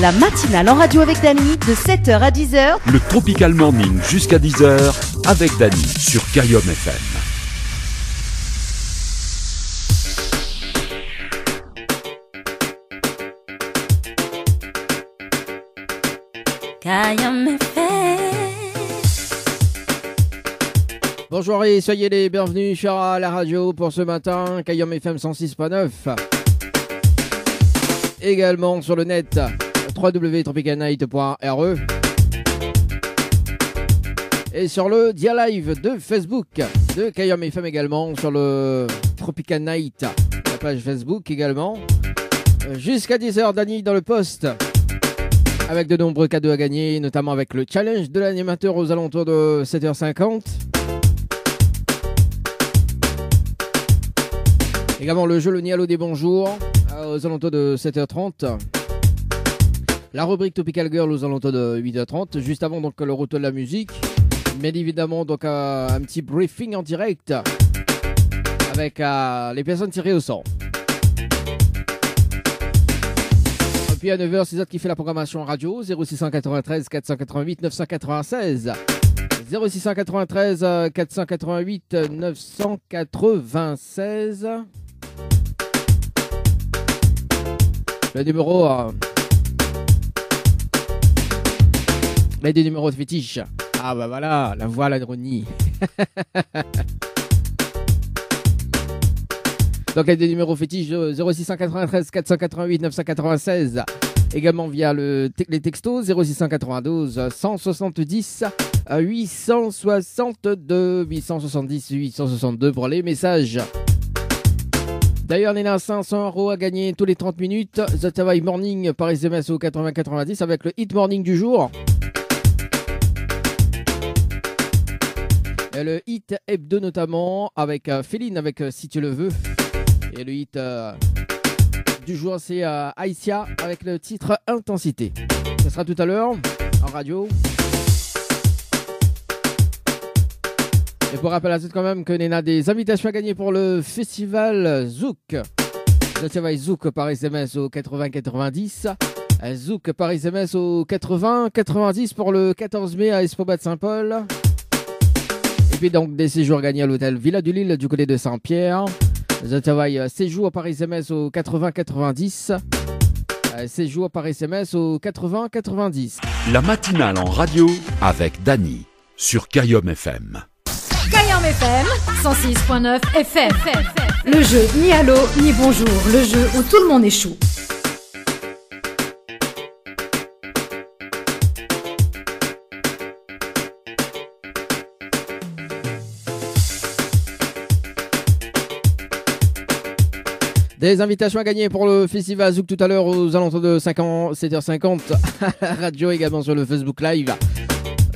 La matinale en radio avec Dany de 7h à 10h. Le Tropical Morning jusqu'à 10h avec Dany sur Kayom FM. Kayom FM. Bonjour et soyez les bienvenus sur la radio pour ce matin, Kayom FM 106.9. Également sur le net, www.tropicalnight.re. Et sur le dia live de Facebook de Kayom FM également, sur le Tropical Night, la page Facebook également. Jusqu'à 10h, Dany dans le poste, avec de nombreux cadeaux à gagner, notamment avec le challenge de l'animateur aux alentours de 7h50. Également le jeu Le Nialo des bonjours aux alentours de 7h30. La rubrique Tropical Girl aux alentours de 8h30. Juste avant donc le retour de la musique. Bien évidemment donc un petit briefing en direct avec les personnes tirées au sort. Et puis à 9h, c'est ça qui fait la programmation radio. 0693 488 996. 0693 488 996. Le numéro des numéros de fétiche. Ah bah voilà, la voix, l'ironie. Donc les numéros fétiches 0693 488 996. Également via les textos 0692 170 862 870 862 pour les messages. D'ailleurs, on a 500 € à gagner tous les 30 minutes. The Travail Morning par SMS au 80-90 avec le Hit Morning du jour. Et le Hit Hebdo notamment avec Féline avec Si tu le veux. Et le hit du jour, c'est Aïsia avec le titre Intensité. Ce sera tout à l'heure en radio. Et pour rappel à tout quand même que l'on a des invitations à gagner pour le festival Zouk. Le travail Zouk par SMS au 80-90. Zouk par SMS au 80-90 pour le 14 mai à Espobat de Saint-Paul. Et puis donc des séjours gagnés à l'hôtel Villa du Lille du côté de Saint-Pierre. Le travail séjour par SMS au 80-90. Séjour par SMS au 80-90. La matinale en radio avec Dany sur Kayom FM. Kayom FM 106.9 FM. Le jeu ni allô ni bonjour. Le jeu où tout le monde échoue. Des invitations à gagner pour le festival Zouk tout à l'heure aux alentours de 7h50 à la radio, également sur le Facebook Live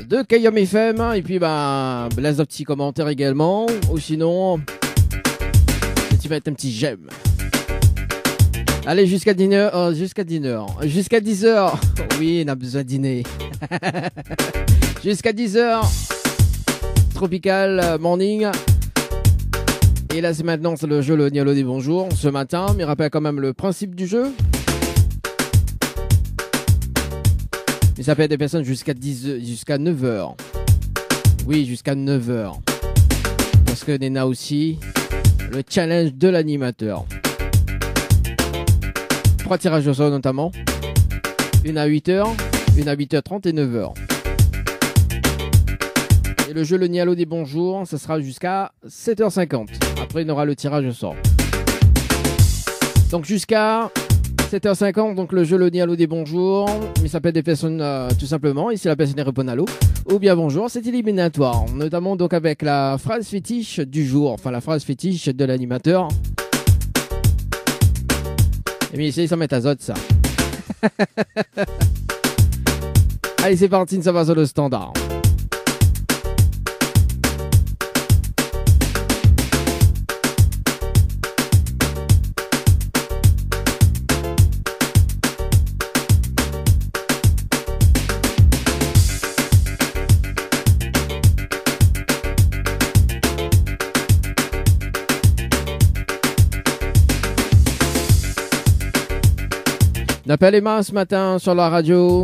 de Kayom FM. Et puis laisse un petit commentaire également. Ou sinon, tu vas être un petit j'aime. Allez, jusqu'à 10h. Jusqu'à 10h. Oui, on a besoin de dîner. Jusqu'à 10h. Tropical Morning. Et là, c'est maintenant, c'est le jeu Le Nialo des bonjours ce matin. Mais rappelle quand même le principe du jeu. Il s'appelle des personnes jusqu'à 9h. Oui, jusqu'à 9h. Parce que Nena aussi, le challenge de l'animateur. 3 tirages au sort notamment. Une à 8h, une à 8h30 et 9h. Et le jeu Le Nialo des bonjours, ça sera jusqu'à 7h50. Après, on aura le tirage au sort. Donc jusqu'à 7h50, donc le jeu Le Nialo des bonjours. Il s'appelle des personnes tout simplement. Et si la personne répond allô ou bien bonjour, c'est éliminatoire. Notamment donc avec la phrase fétiche du jour. Enfin, la phrase fétiche de l'animateur. Et bien, essayez de s'en mettre à zot, ça. Allez, c'est parti, ça va sur le standard. On appelle Emma ce matin sur la radio.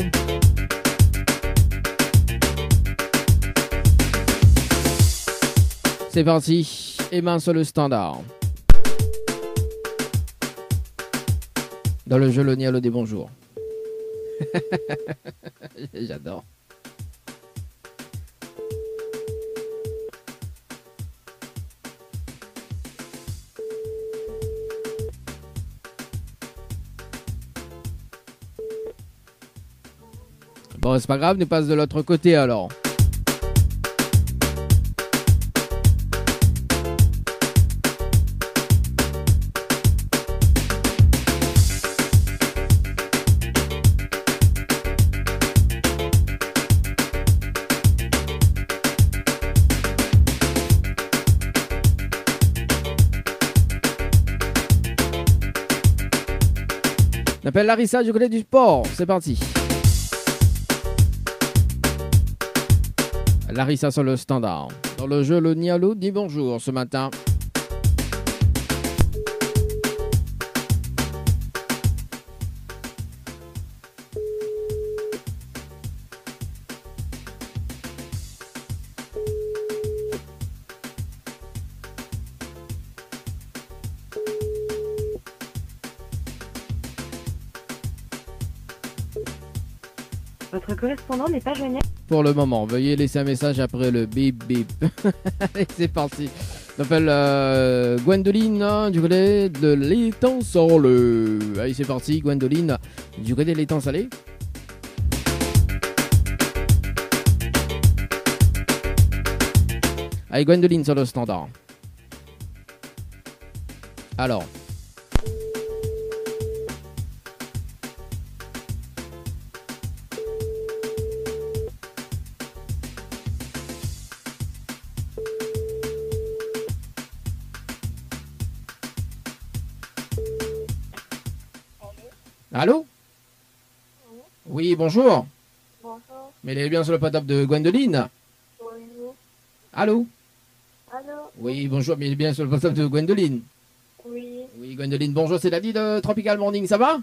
C'est parti, Emma sur le standard. Dans le jeu, le Nialo des bonjours. J'adore. Bon, c'est pas grave, nous passe de l'autre côté alors. On appelle Larissa du côté du sport. C'est parti. Larissa sur le standard. Dans le jeu, le Nialo dit bonjour ce matin. Votre correspondant n'est pas joignable. Pour le moment, veuillez laisser un message après le bip bip. Allez, c'est parti. On appelle Gwendoline hein, du côté de l'étang salé. Allez, c'est parti, Gwendoline du côté de l'étang salé. Allez, Gwendoline sur le standard. Alors. Allô? Oui, bonjour. Bonjour. Mais elle est bien sur le portable de Gwendoline. Bonjour. Allô? Allô? Oui, bonjour, mais elle est bien sur le portable de Gwendoline. Oui. Oui, Gwendoline, bonjour, c'est David de Tropical Morning, ça va?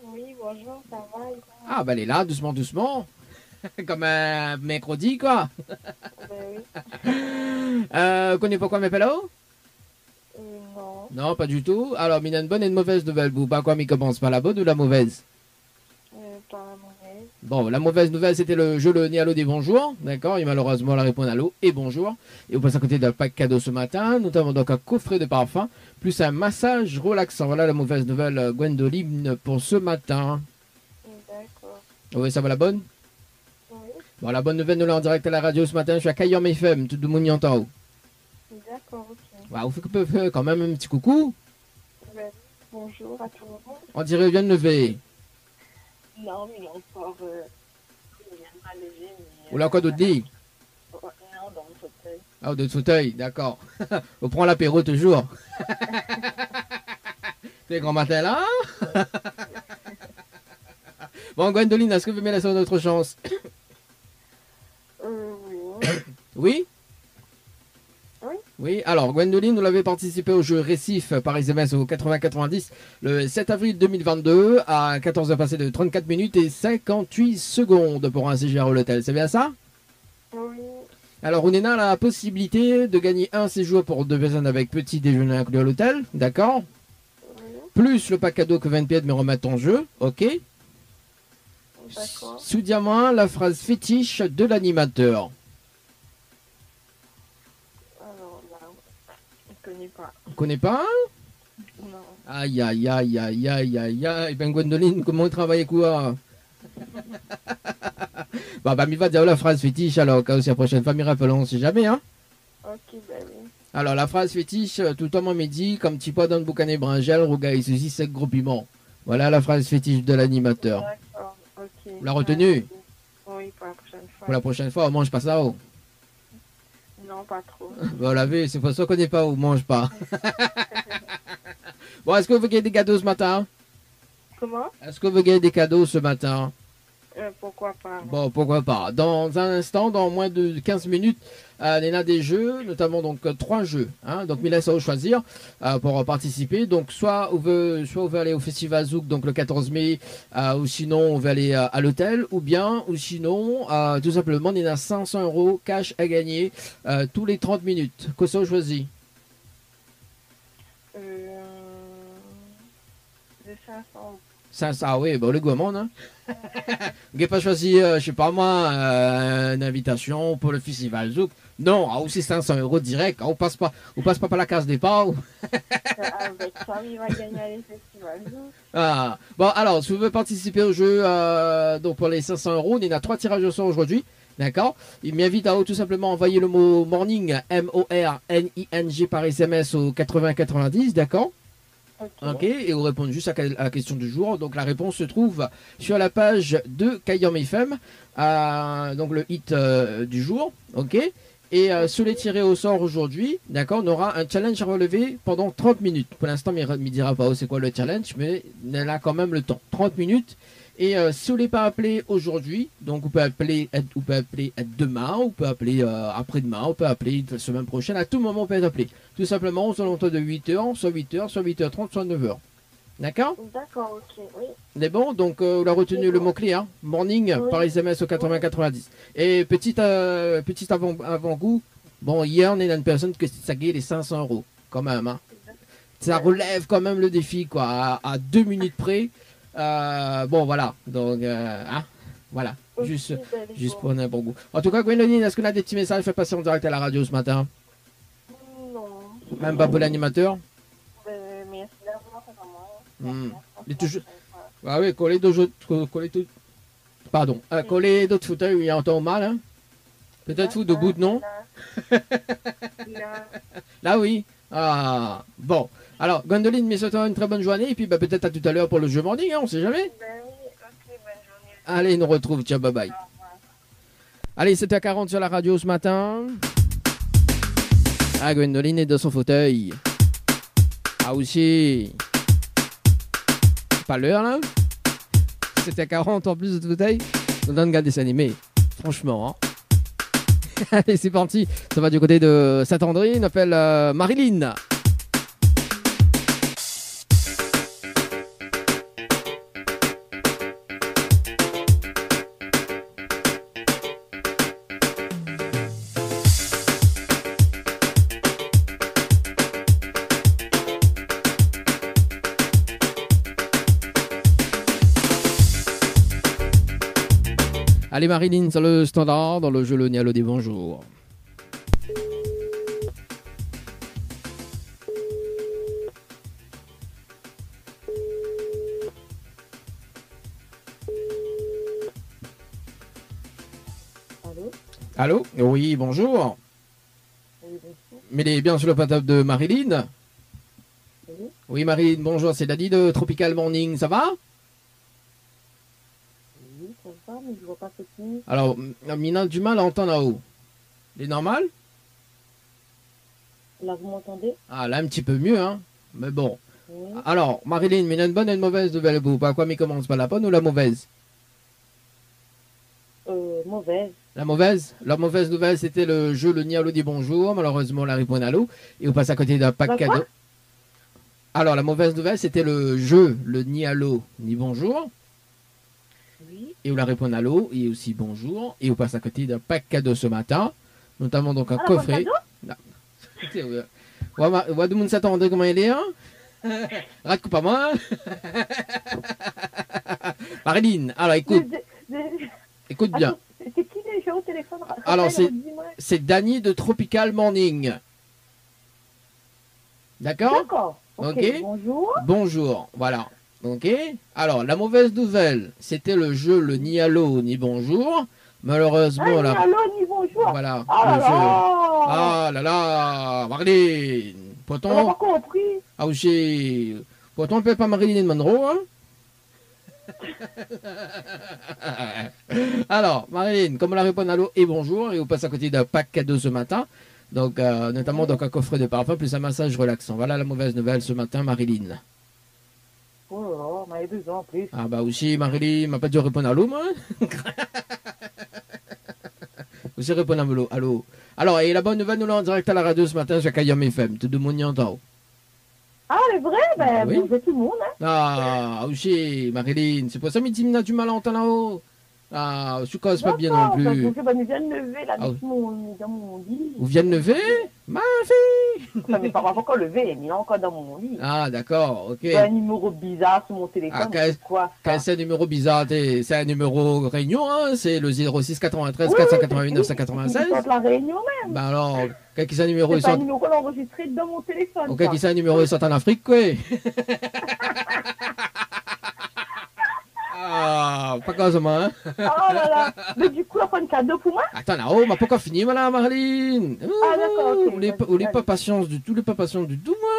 Oui, bonjour, ça va? Ah, bah elle est là, doucement, doucement. Comme un mercredi, quoi. Oui. Connais pas quoi, mes pélos? Non. Non, pas du tout. Alors, il y a une bonne et une mauvaise nouvelle. Vous, pas quoi, mais commence par la bonne ou la mauvaise? Pas mauvaise. Bon, la mauvaise nouvelle, c'était le jeu Le Nialo des bonjours. D'accord? Et malheureusement, la réponse allô et bonjour. Et on passe à côté d'un pack cadeau ce matin. Nous avons donc un coffret de parfum, plus un massage relaxant. Voilà la mauvaise nouvelle, Gwendoline, pour ce matin. D'accord. Oui, ça va la bonne? Oui. Bon, la bonne nouvelle, nous l'avons en direct à la radio ce matin. Je suis à Cayenne FM, tout le monde y entend. D'accord, ok. Wow, vous faites quand même un petit coucou. Ben, bonjour à tout le monde. On dirait bien de lever. Non, mais il est encore. Il vient pas lever, mais. Ou là, quoi d'autre dit? Non, dans le fauteuil. Ah, de fauteuil, d'accord. On prend l'apéro toujours. C'est grand matin là. Bon, Gwendoline, est-ce que vous me laissez une autre chance? Oui. Oui? Oui. Oui, alors Gwendoline, vous l'avez participé au jeu Récif par SMS au 80-90 le 7 avril 2022 à 14h passé de 34 minutes et 58 secondes pour un séjour à l'hôtel. C'est bien ça? Oui. Alors, on a la possibilité de gagner un séjour pour 2 personnes avec petit déjeuner inclus à l'hôtel, d'accord? Oui. Plus le pack cadeau que 20 pieds mais remettre en jeu, ok? D'accord. Sous diamant, la phrase fétiche de l'animateur. Alors là, je ne connais pas. On connaît pas? Non. Aïe, aïe, aïe, aïe, aïe, aïe, aïe. Ben, Gwendoline, comment on travaille quoi? Bah, il va dire la phrase fétiche, alors, quand aussi la prochaine fois, me rappelons, on sait jamais, hein? Ok, ben oui. Alors, la phrase fétiche, tout le monde me dit, comme petit pois dans le boucanet bringel, rougaille, ceci, c'est gros piment. Voilà la phrase fétiche de l'animateur. D'accord, ok. Vous l'avez retenu? Oui, pour la prochaine fois. Pour la prochaine fois, on mange pas ça, oh. Non, pas trop. Bon, la vie, c'est pour ça qu'on n'est pas ou mange pas. Bon, est-ce que vous gagnez des cadeaux ce matin? Comment? Est-ce que vous gagnez des cadeaux ce matin? Pourquoi pas? Bon, pourquoi pas. Dans un instant, dans moins de 15 minutes, il y en a des jeux, notamment donc 3 jeux. Hein, donc, il laisse à vous choisir pour participer. Donc, soit on veut aller au Festival Zouk, donc le 14 mai, ou sinon on veut aller à l'hôtel, ou sinon, tout simplement, il y en a 500 € cash à gagner tous les 30 minutes. Qu'est-ce que vous choisit? De 500. Ça, oui, bon, le gourmand, hein. Vous n'avez pas choisi, je sais pas moi, une invitation pour le Festival Zouk. Non, aussi 500 € direct. On passe pas par la case départ. Avec ça, il va gagner les festivals. Ah. Bon, alors, si vous voulez participer au jeu, donc pour les 500 €, il y en a 3 tirages au sort aujourd'hui. D'accord. Il m'invite à tout simplement envoyer le mot morning, M-O-R-N-I-N-G par SMS au 8090. D'accord. Ok, et vous répondez juste à la question du jour. Donc la réponse se trouve sur la page de Kayom FM, donc le hit du jour. Ok, et sous les tirés au sort aujourd'hui, d'accord, on aura un challenge à relever pendant 30 minutes. Pour l'instant, il ne me dira pas c'est quoi le challenge, mais il a quand même le temps. 30 minutes. Et si vous ne l'avez pas appelé aujourd'hui, donc vous pouvez appeler demain, vous pouvez appeler après-demain, vous pouvez appeler la semaine prochaine, à tout moment vous pouvez appeler. Tout simplement aux alentours de 8h, soit 8h, soit 8h30, soit 9h. D'accord? D'accord, ok, oui. C'est bon, donc on a retenu le mot-clé, hein, morning, Oui. par SMS au 80-90. Et petit avant-goût, bon, hier on est dans une personne qui ça gagne les 500 € quand même. Hein. Ça relève quand même le défi, quoi, à 2 minutes près. Bon, voilà, donc, hein, voilà, juste pour un bon goût. En tout cas, Gwendoline, est-ce qu'on a des petits messages fait passer en direct à la radio ce matin? Non. Même pas pour l'animateur? Merci d'avoir vraiment. Mais toujours... Ah oui, coller d'autres coller d'autres fauteuils, il entend mal, hein? Peut-être vous debout, non? Là, oui. Ah, bon. Alors, Gwendoline, mais souhaitons une très bonne journée. Et puis, peut-être à tout à l'heure pour le jeu morning, hein, on sait jamais. Ben oui, ok, bonne journée. Allez, nous retrouve. Ciao, bye bye. Allez, 7h40 sur la radio ce matin. Ah, Gwendoline est dans son fauteuil. Ah, aussi. C'est pas l'heure, là? 7h40 en plus de fauteuil. On donne un dessin animé. Franchement, hein. Allez, c'est parti. Ça va du côté de Saint-André. On appelle Marilyn. Allez Marilyn sur le standard dans le jeu Le Nialo des bonjours. Allô? Allô? Oui, bonjour. Oui, bonjour. Mais il est bien sur le portable de Marilyn. Oui. Oui Marilyn, bonjour, c'est Daddy de Tropical Morning, ça va? Oui, ça va, mais je vois pas ce qui. Alors, Mina a du mal à entendre là-haut. C'est normal? Là, vous m'entendez? Ah, là un petit peu mieux, hein. Mais bon. Oui. Alors, Marilyn, mais une bonne et une mauvaise nouvelle pour vous. Par quoi mais commence pas la bonne ou la mauvaise? Mauvaise. La mauvaise nouvelle, c'était le jeu Le Nialo dit bonjour. Malheureusement, la réponse à l'eau. Et on passe à côté d'un pack La quoi? cadeau. Alors, la mauvaise nouvelle, c'était le jeu Le Nialo dit bonjour. Oui. Et on la répond à l'eau. Et aussi bonjour. Et on passe à côté d'un pack cadeau ce matin. Notamment donc un Ah, coffret. la On va demander s'attendre comment il est. Hein? Rate pas moi. Marilyn, alors écoute. Écoute bien. Attends, c'est qui déjà au téléphone? Alors, dis-moi. c'est Danny de Tropical Morning. D'accord? D'accord. Ok. Bonjour. Bonjour. Voilà. Ok. Alors, la mauvaise nouvelle, c'était le jeu Le Nialo ni bonjour. Malheureusement, Ah, allô, ni bonjour. voilà. Ah Le là jeu. là. Ah là là. Marilyn. On n'a Pourtant, pas compris. ah aussi. Pourtant, on ne peut pas Marilyn Monroe, hein? Alors, Marilyn, comme on la répond à l'eau et bonjour, et on passe à côté d'un pack cadeau ce matin, donc notamment donc un coffret de parfum plus un massage relaxant. Voilà la mauvaise nouvelle ce matin, Marilyn. Oh là là, et 2 ans en plus. Ah bah aussi, Marilyn, m'a pas dû répondre allô, moi. Aussi répondre allô, allô. Alors, et la bonne nouvelle, nous l'avons en direct à la radio ce matin sur Kayam FM. Tout le monde y entend. Ah, c'est vrai? Ben, Oui. bonjour tout le monde, hein. Ah, aussi, Marilyn, c'est pour ça que tu as du mal à entendre là-haut. Ah, je cause pas bien non plus. Donc, ben, ils viennent lever, là, Ah, dans mon lit. Vous venez de lever? Ma fille! Enfin, mes parents pas encore levé, mais il est encore dans mon lit. Ah, d'accord, ok. Il y a un numéro bizarre sur mon téléphone. Ah, c'est quoi, ça? Quand c'est un numéro bizarre, c'est un numéro réunion, hein? C'est le 06 93 Oui, 488 oui, 996. ils sont de la réunion même. Ben alors, quand c'est un numéro, C'est ils pas un sont... numéro enregistré dans mon téléphone. Quand ça. c'est un numéro, ils sont en Afrique, quoi. Ah, pas comme ça, moi, hein? Oh là là. Mais du coup, il y a pas un cadeau pour moi? Attends, là-haut, m'a pas encore fini, madame Marlene. Ah, d'accord, ok. Vous n'avez pas patience du tout, pas patience du tout, moi.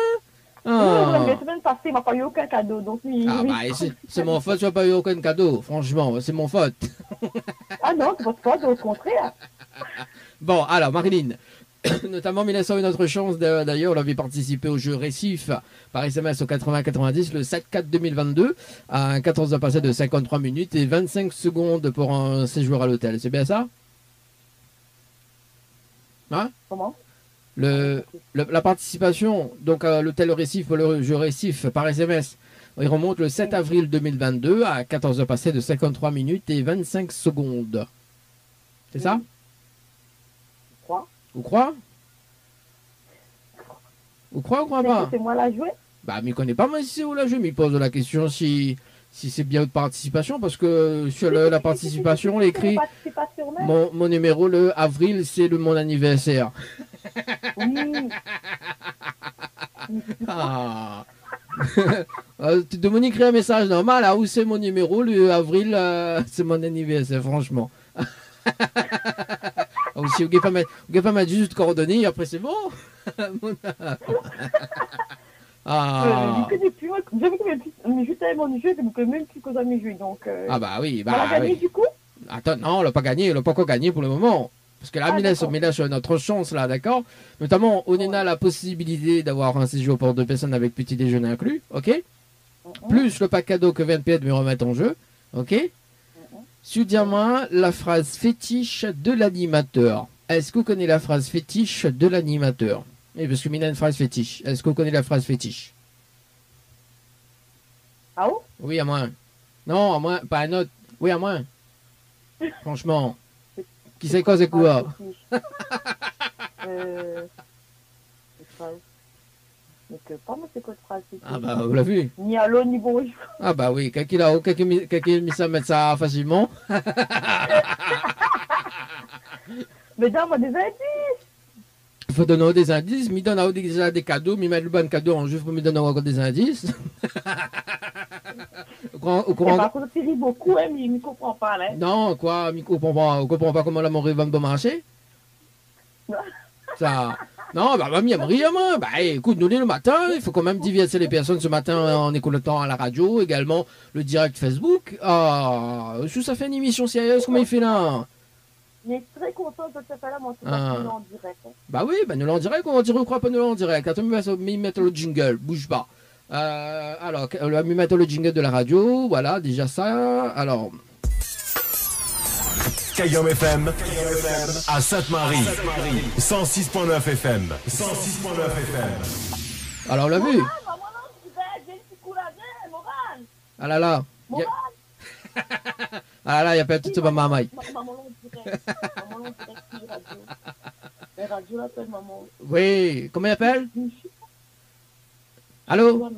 Non, Ah, la semaine passée, il m'a pas eu aucun cadeau. Donc, ah bah, c'est mon faute, tu n'as pas eu aucun cadeau. Franchement, c'est mon faute. Ah non, c'est votre faute, au contraire. Bon, alors, Marilyn, notamment, mais laissons une autre chance. D'ailleurs, on avait participé au jeu Récif par SMS au 80-90 le 7-4-2022 à un 14 heures passé de 53 minutes et 25 secondes pour un séjour à l'hôtel. C'est bien ça? Hein? Comment? La participation donc à l'hôtel Récif pour le jeu Récif par SMS, il remonte le 7 avril 2022 à 14 heures passées de 53 minutes et 25 secondes. C'est ça? Quoi? Vous croyez? Vous croyez ou croyez pas? C'est moi la jouer? Bah, mais il connaît pas moi si c'est où la jeu, mais il pose la question si c'est bien de participation, parce que sur la participation, on écrit mon numéro, le avril, c'est mon anniversaire. Oui. Ah. Tu dois m'écrire un message normal, là où c'est mon numéro, le avril, c'est mon anniversaire, franchement. Aussi, vous ne pas mettre juste coordonnées, après c'est bon. Ah. Je connais juste avec mon jeu, je ne connais même plus qu'aux amis jeux. Donc, Ah bah oui, on a gagné oui. du coup? Attends, non, on l'a pas gagné, on l'a pas encore gagné pour le moment. Parce que là, mais là, sur notre chance, là, d'accord? Notamment, on a la possibilité d'avoir un séjour pour 2 personnes avec petit déjeuner inclus, ok? Plus le pack cadeau que VNPD me remettre en jeu, ok? Dis-moi la phrase fétiche de l'animateur. Est-ce que vous connaissez la phrase fétiche de l'animateur? Oui, parce que Mina a une phrase fétiche. Est-ce que vous connaissez la phrase fétiche? Ah oh? Oui, à moins. Non, à moins, pas à notre. Oui, à moins. Franchement. Qui sait quoi, c'est quoi? Pas moi, c'est quoi cette phrase? Ah bah, vous l'avez vu? Ni allô, ni bonjour. Ah bah oui, quelqu'un a mis ça, mettre ça facilement. Mais donne-moi des indices. Il faut donner des indices, mais donne déjà des cadeaux, mais mettre le bon cadeau en jeu pour me donner encore des indices. Au courant... Par contre, tu ris beaucoup, hein, mais il ne comprend pas, là. Non, quoi, il ne comprend pas comment l'amour va me marcher. Ça... Non, bah, mamie, elle me rit à moi. Bah, écoute, nous, le matin, il faut quand même divertir les personnes ce matin en écoutant à la radio, également le direct Facebook. Ah, ça fait une émission sérieuse, comment il fait là? Il est très content de ce fait-là, mon en direct. Hein. Bah oui, bah nous l'en direct, on dirait, croit pas nous l'en direct. Attends, me mettre le jingle, bouge pas. Alors, on va me mettre le jingle de la radio, voilà, déjà ça. Alors. Kayom FM à Sainte-Marie, 106.9 FM. 106.9 FM. Alors, on l'a vu. Ah là là. Ah là, il y a pas tout ma maman. Oui, comment il appelle? Allô?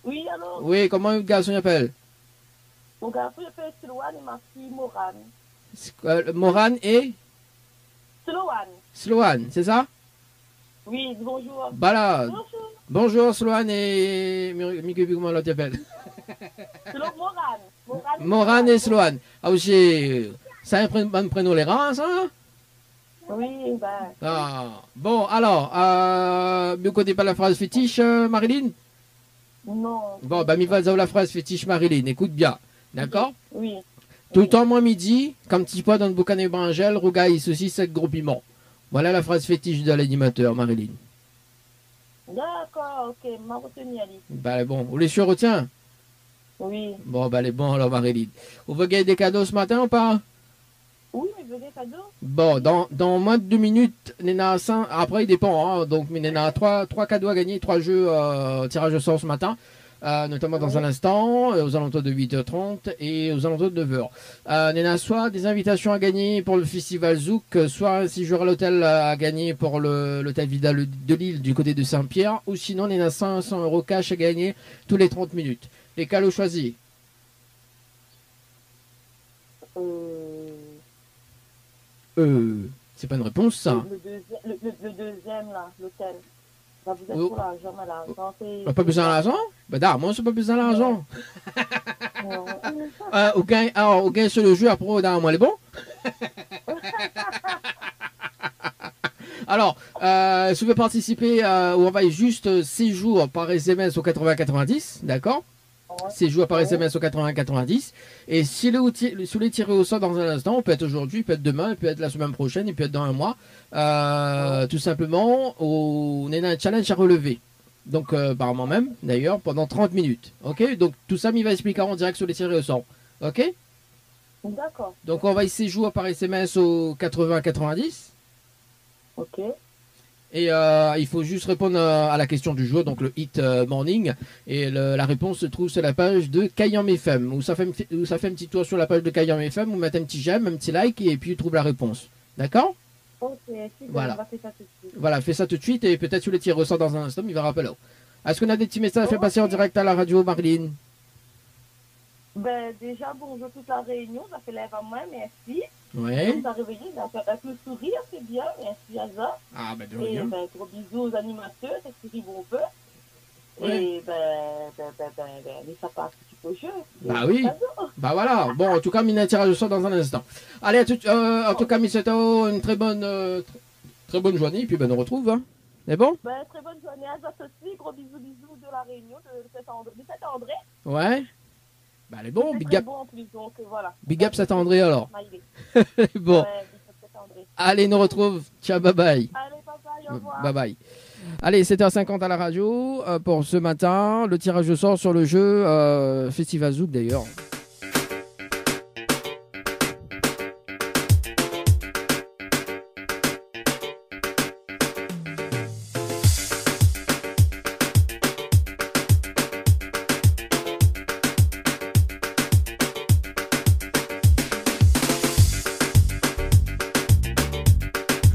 Oui, allô? Oui, comment le garçon appelle? Mon garçon s'appelle Sloane et ma fille Morane. Morane et? Sloane. Sloane, c'est ça? Oui, bonjour. Voilà. Bonjour. Bonjour Sloane et... Comment l'autre appelle? Morane. Morane et Sloane. Ah aussi, ça un prénom les rangs, ça? Oui, ben... Ah, bon, alors, vous connaissez pas la phrase fétiche, Marilyn? Non. Bon, bah, mi va dire la phrase fétiche, Marilyn. Écoute bien, d'accord? Oui. Tout le temps, moi, midi, comme petit pois dans le boucan évangile, rougaille, ceci, 7 gros piments. Voilà la phrase fétiche de l'animateur, Marilyn. D'accord, ok, m'a retenu, Ali. Bah, bon, vous les sur retient? Oui. Bon, bah, elle est bonne alors, Marilyn. Vous voulez gagner des cadeaux ce matin ou pas? Oui, mais je veux des cadeaux. Bon, dans moins de 2 minutes, Néna a 5. Après, il dépend, hein. Donc, mais Néna a 3 cadeaux à gagner, 3 jeux tirage au sort ce matin. Notamment dans un instant, aux alentours de 8h30 et aux alentours de 9h. Néna, soit des invitations à gagner pour le festival Zouk, soit un séjour à l'hôtel à gagner pour l'hôtel Vidal de Lille du côté de Saint-Pierre, ou sinon Néna 500 € cash à gagner tous les 30 minutes. Les cadeaux choisis. C'est pas une réponse, ça. Le deuxième, là, l'hôtel. Bah, vous êtes pour l'argent, mais l'argent, c'est... Pas besoin d'argent? Ben d'accord, moi, c'est pas besoin d'argent. Au gain sur le jeu, après, moi, les bon? Alors, si vous voulez participer, on envoie juste séjour par SMS au 80-90, d'accord? Séjour par SMS au 80-90. Et si vous les tirez au sort dans un instant, on peut être aujourd'hui, il peut être demain, il peut être la semaine prochaine, il peut être dans un mois. Tout simplement, on est dans un challenge à relever. Donc, par moi-même, d'ailleurs, pendant 30 minutes. Ok? Donc, tout ça, il va expliquer en direct sur les tirés au sort. Ok? D'accord. Donc, on va y séjour par SMS au 80-90. Ok. Et il faut juste répondre à la question du jour, donc le hit morning. Et la réponse se trouve sur la page de Kayam FM. Où ça fait un petit tour sur la page de Kayam FM, vous mettez un petit j'aime, un petit like, et puis vous trouvez la réponse. D'accord? Ok, super, voilà. On va faire ça tout de suite. Voilà, fais ça tout de suite, et peut-être sur les tirs ressort dans un instant, il va rappeler là. Est-ce qu'on a des petits messages à faire passer en direct à la radio, Marlene? Ben, déjà, bonjour toute la réunion, ça fait lève à moi, merci. Ouais. On t'a réveillé avec le sourire, c'est bien, merci à ça. Ah, ben, de Et rien. ben, gros bisous aux animateurs, c'est qui vont peu. Ouais. Et les sapins un petit peu jeu. Bah oui. Bah voilà. Bon, en tout cas, Mina tirage au sort dans un instant. Allez, en tout cas, Misseto, une très bonne journée, et puis ben, on retrouve. Hein. C'est bon? Ben, très bonne journée à toi aussi, gros bisous de la réunion de Saint-André. Ouais. Bah, elle est bon, big up. Bon en plus, donc, voilà. Big up Saint-André alors. Bon. Ouais, allez, nous retrouve. Ciao, bye bye. Allez, bye bye, au revoir. Bye bye. Allez, 7h50 à la radio pour ce matin. Le tirage au sort sur le jeu Festival Zouk d'ailleurs.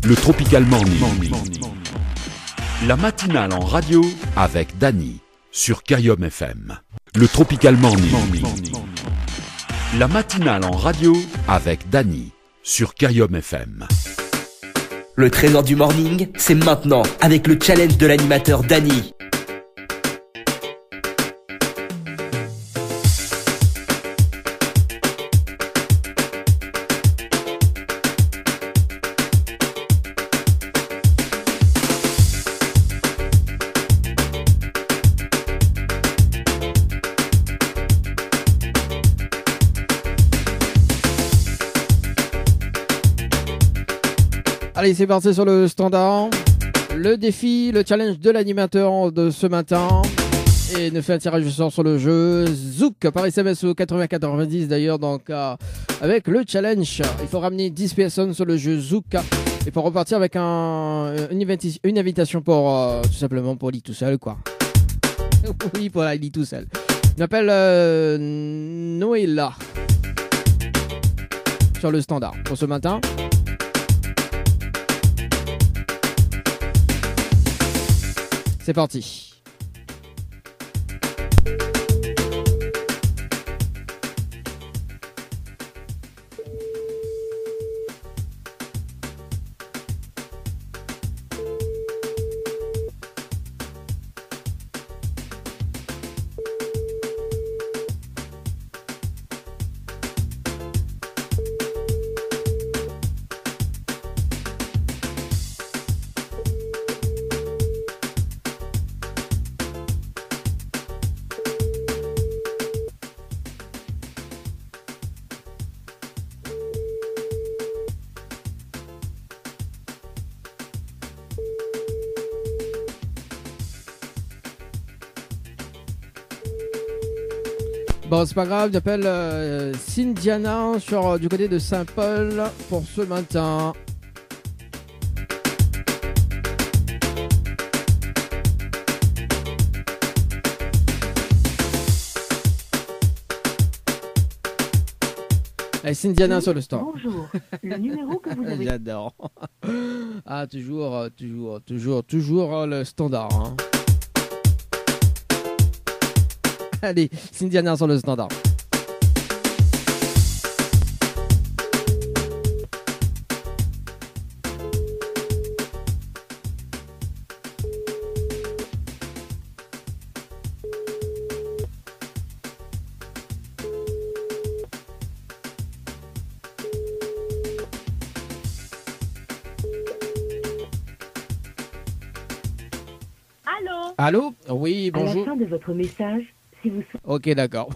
Le Tropical Morning. La matinale en radio avec Dany sur Kayom FM. Le Tropical Morning. La matinale en radio avec Dany sur Kayom FM. Le trésor du morning, c'est maintenant avec le challenge de l'animateur Dany. Allez, c'est parti sur le standard. Le défi, le challenge de l'animateur de ce matin. Et ne fait un tirage au sort sur le jeu Zouk par SMS au 80-90 d'ailleurs. Donc, avec le challenge, il faut ramener 10 personnes sur le jeu Zouk. Et pour repartir avec une invitation pour tout simplement pour Lee tout seul, quoi. Oui, pour Lee tout seul. Je m'appelle Noëlla sur le standard pour ce matin. C'est parti. Bon, c'est pas grave, j'appelle Cindiana du côté de Saint-Paul pour ce matin. Allez, Cindiana sur le stand. Bonjour, le numéro que vous avez... J'adore. Ah, toujours le standard. Hein. Allez, Cindiana sur le standard. Allô? Oui, bonjour. À la fin de votre message, si vous... Ok, d'accord.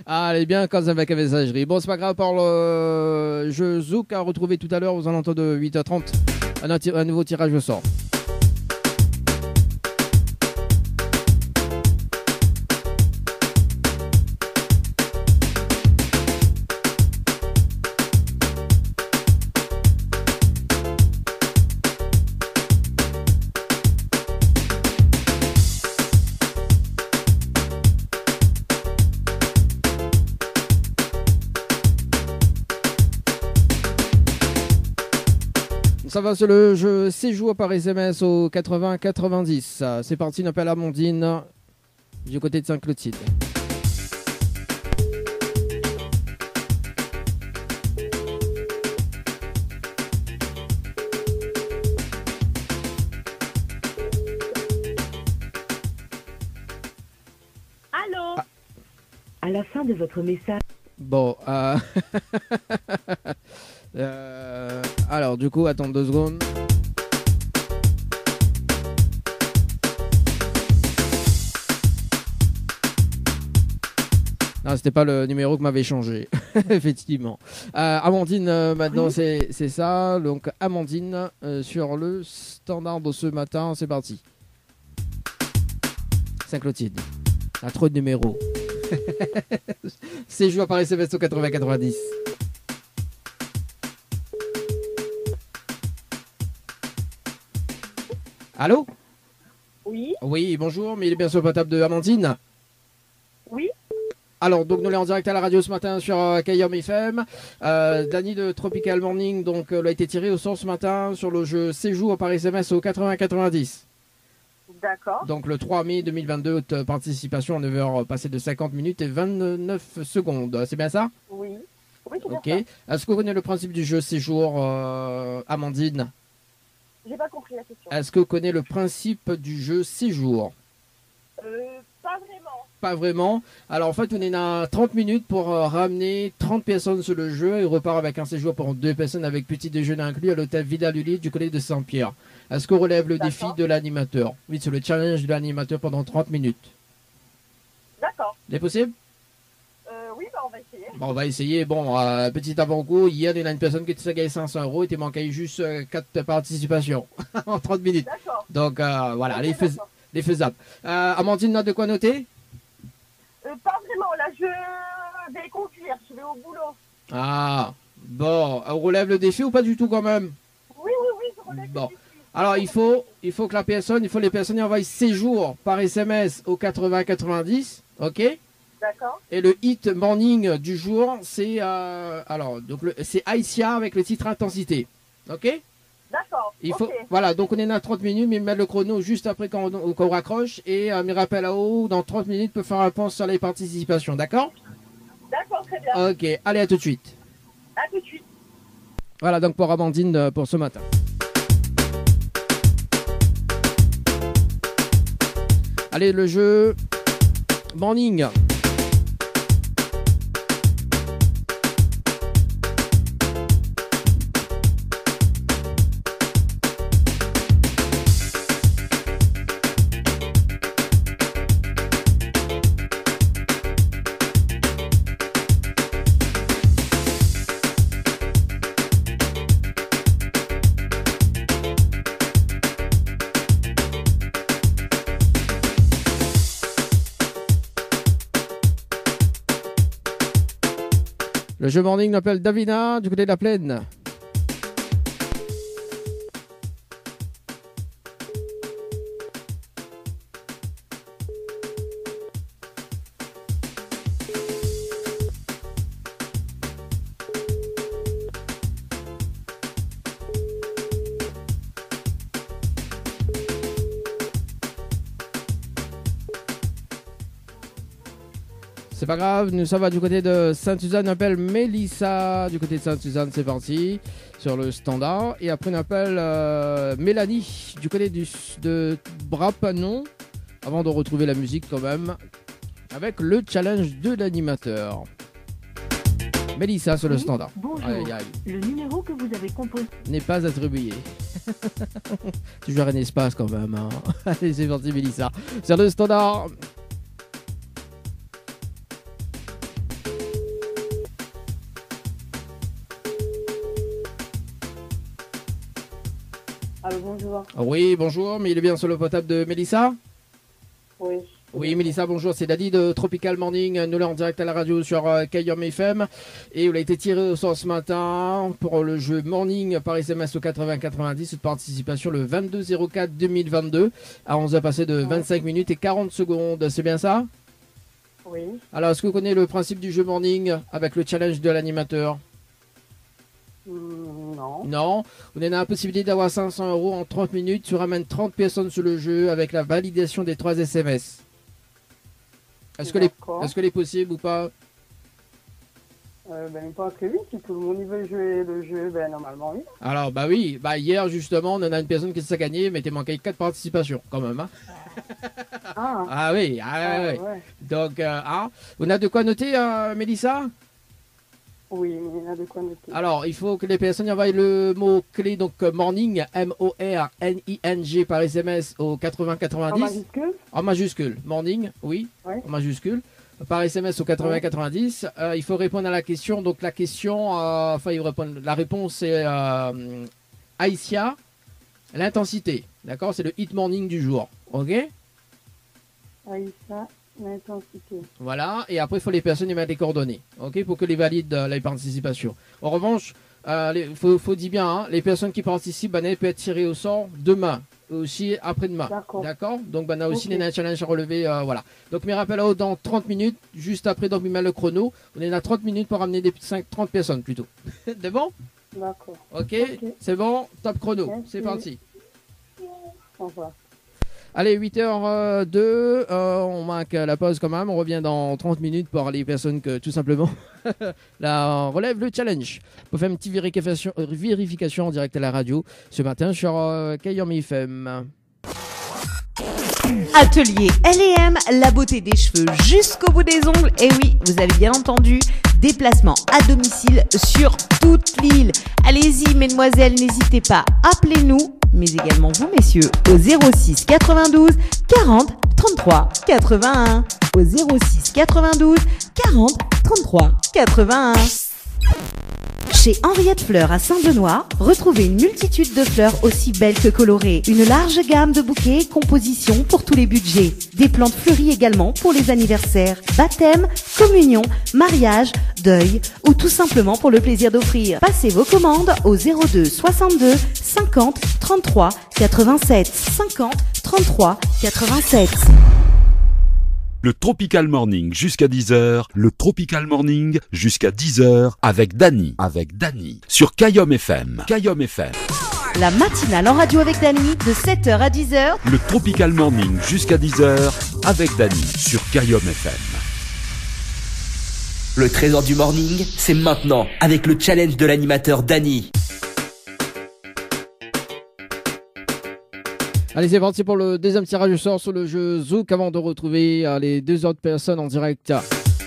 Allez, bien, quand avec la messagerie. Bon, c'est pas grave, pour le jeu Zouk à retrouver tout à l'heure aux alentours de 8h30. Un nouveau tirage au sort. Ça va sur le jeu séjour par SMS au 80-90. C'est parti, on appelle Amandine du côté de Saint-Clotilde. Allô? À la fin de votre message... Bon, alors du coup, attends 2 secondes. Non, c'était pas le numéro que m'avait changé, effectivement. Amandine, maintenant c'est ça. Donc Amandine sur le standard de ce matin, c'est parti. Saint-Clotilde. Ah, trop de numéros. C'est joué par SMS au 80-90. Allô? Oui. Oui, bonjour, mais il est bien sur le portable de Amandine. Oui. Alors, donc nous sommes en direct à la radio ce matin sur Kayom FM. Dany de Tropical Morning donc l'a été tiré au sort ce matin sur le jeu Séjour par SMS au 80-90. D'accord. Donc le 3 mai 2022, participation à 9h passée de 50 minutes et 29 secondes. C'est bien ça? Oui. Oui, c'est Ok. bien ça. Est-ce que vous connaissez le principe du jeu Séjour, Amandine? J'ai pas compris la question. Est-ce que vous connaissez le principe du jeu Séjour? Pas vraiment. Pas vraiment. Alors en fait, on est à 30 minutes pour ramener 30 personnes sur le jeu et repart avec un séjour pour 2 personnes avec petit déjeuner inclus à l'hôtel Vidal-Uli du collège de Saint-Pierre. Est-ce qu'on relève le défi de l'animateur? Oui, c'est le challenge de l'animateur pendant 30 minutes. D'accord. C'est possible? Oui, bah on va essayer. Bon, on va essayer. Bon, petit avant-goût, hier, il y a une personne qui s'est gagné 500 € et il manquait juste 4 participations en 30 minutes. D'accord. Donc voilà, Okay, les faisables. Amandine, note de quoi noter? Pas vraiment, là je vais conduire, je vais au boulot. Ah, bon, on relève le défi ou pas du tout quand même? Oui, je relève Bon. le défi. Alors il faut que les personnes envoient séjour par SMS au 80-90, ok? D'accord. Et le hit morning du jour, c'est c'est Aïsia avec le titre Intensité, ok? D'accord. Il faut, ok. voilà, donc on est à 30 minutes, mais mettre le chrono juste après quand on raccroche et mes rappels à eau dans 30 minutes peut faire un point sur les participations, d'accord? D'accord, très bien. Ok, allez, à tout de suite. À tout de suite. Voilà donc pour Amandine pour ce matin. Allez, le jeu morning. Le jeu morning appelle Davina du côté de la plaine. C'est pas grave, nous ça va du côté de Sainte-Suzanne, on appelle Mélissa du côté de Sainte-Suzanne, c'est parti sur le standard. Et après on appelle Mélanie du côté de Brapanon, avant de retrouver la musique quand même, avec le challenge de l'animateur. Mélissa sur le standard. Bonjour, aïe, aïe. le numéro que vous avez composé N'est pas attribué. Toujours un espace quand même. Hein. Allez, c'est parti Mélissa. Sur le standard. Allô, bonjour. Oui, bonjour, mais il est bien sur le potable de Mélissa? Oui. Oui, Mélissa, bonjour, c'est Daddy de Tropical Morning, nous l'en direct à la radio sur Kayom FM. Et il a été tiré au sort ce matin pour le jeu Morning par SMS au 80-90, de participation le 22-04-2022, à 11h passé de 25 minutes et 40 secondes, c'est bien ça? Oui. Alors, est-ce que vous connaissez le principe du jeu Morning avec le challenge de l'animateur? Non. Non, on a la possibilité d'avoir 500 € en 30 minutes. Tu ramènes 30 personnes sur le jeu avec la validation des 3 SMS. Est-ce que est possible ou pas? Pas que oui. Si tout le monde y veut jouer le jeu, normalement oui. Alors, bah oui. Bah, hier, justement, on en a une personne qui s'est gagnée, mais t'es manqué 4 participations quand même. Hein. Ah oui. Ouais. Donc, on a de quoi noter, Mélissa? Oui, mais il y en a de quoi noter. Alors, il faut que les personnes envoient le mot-clé, donc morning, M-O-R-N-I-N-G par SMS au 80-90. En majuscule? En majuscule. Morning, oui, ouais. En majuscule. Par SMS au 80-90. Il faut répondre à la question. Donc, la question, il répondre. La réponse est Aïssia, l'intensité. D'accord? C'est le hit morning du jour. OK? Aïssia. L'intensité. Voilà, et après il faut les personnes y mettre les coordonnées, ok, pour que les valident la participation. En revanche, faut dire bien, hein, les personnes qui participent, elles peuvent être tirées au sort demain, aussi après-demain. D'accord. Donc on a aussi les challenges à relever, voilà. Donc mes rappels dans 30 minutes, juste après donc il met le chrono, on est à 30 minutes pour ramener 30 personnes plutôt. C'est bon? D'accord. Ok, c'est bon, top chrono, merci. C'est parti. Au revoir. Allez, 8h02, on marque la pause quand même, on revient dans 30 minutes pour les personnes que tout simplement on relève le challenge. Pour faire une petite vérification en direct à la radio ce matin sur Kayom FM. Atelier L&M, la beauté des cheveux jusqu'au bout des ongles. Et oui, vous avez bien entendu, déplacement à domicile sur toute l'île. Allez-y, mesdemoiselles, n'hésitez pas, appelez-nous, mais également vous, messieurs, au 06 92 40 33 81. Au 06 92 40 33 81. Chez Henriette Fleurs à Saint-Benoît, retrouvez une multitude de fleurs aussi belles que colorées. Une large gamme de bouquets et compositions pour tous les budgets. Des plantes fleuries également pour les anniversaires, baptêmes, communions, mariages, deuil ou tout simplement pour le plaisir d'offrir. Passez vos commandes au 02 62 50 33 87 50 33 87. Le Tropical Morning jusqu'à 10h, le Tropical Morning jusqu'à 10h avec Dany. Sur Kayom FM. Kayom FM. La matinale en radio avec Dany de 7h à 10h. Le Tropical Morning jusqu'à 10h avec Dany sur Kayom FM. Le trésor du morning, c'est maintenant avec le challenge de l'animateur Dany. Allez, c'est parti pour le deuxième tirage au sort sur le jeu Zouk avant de retrouver les deux autres personnes en direct.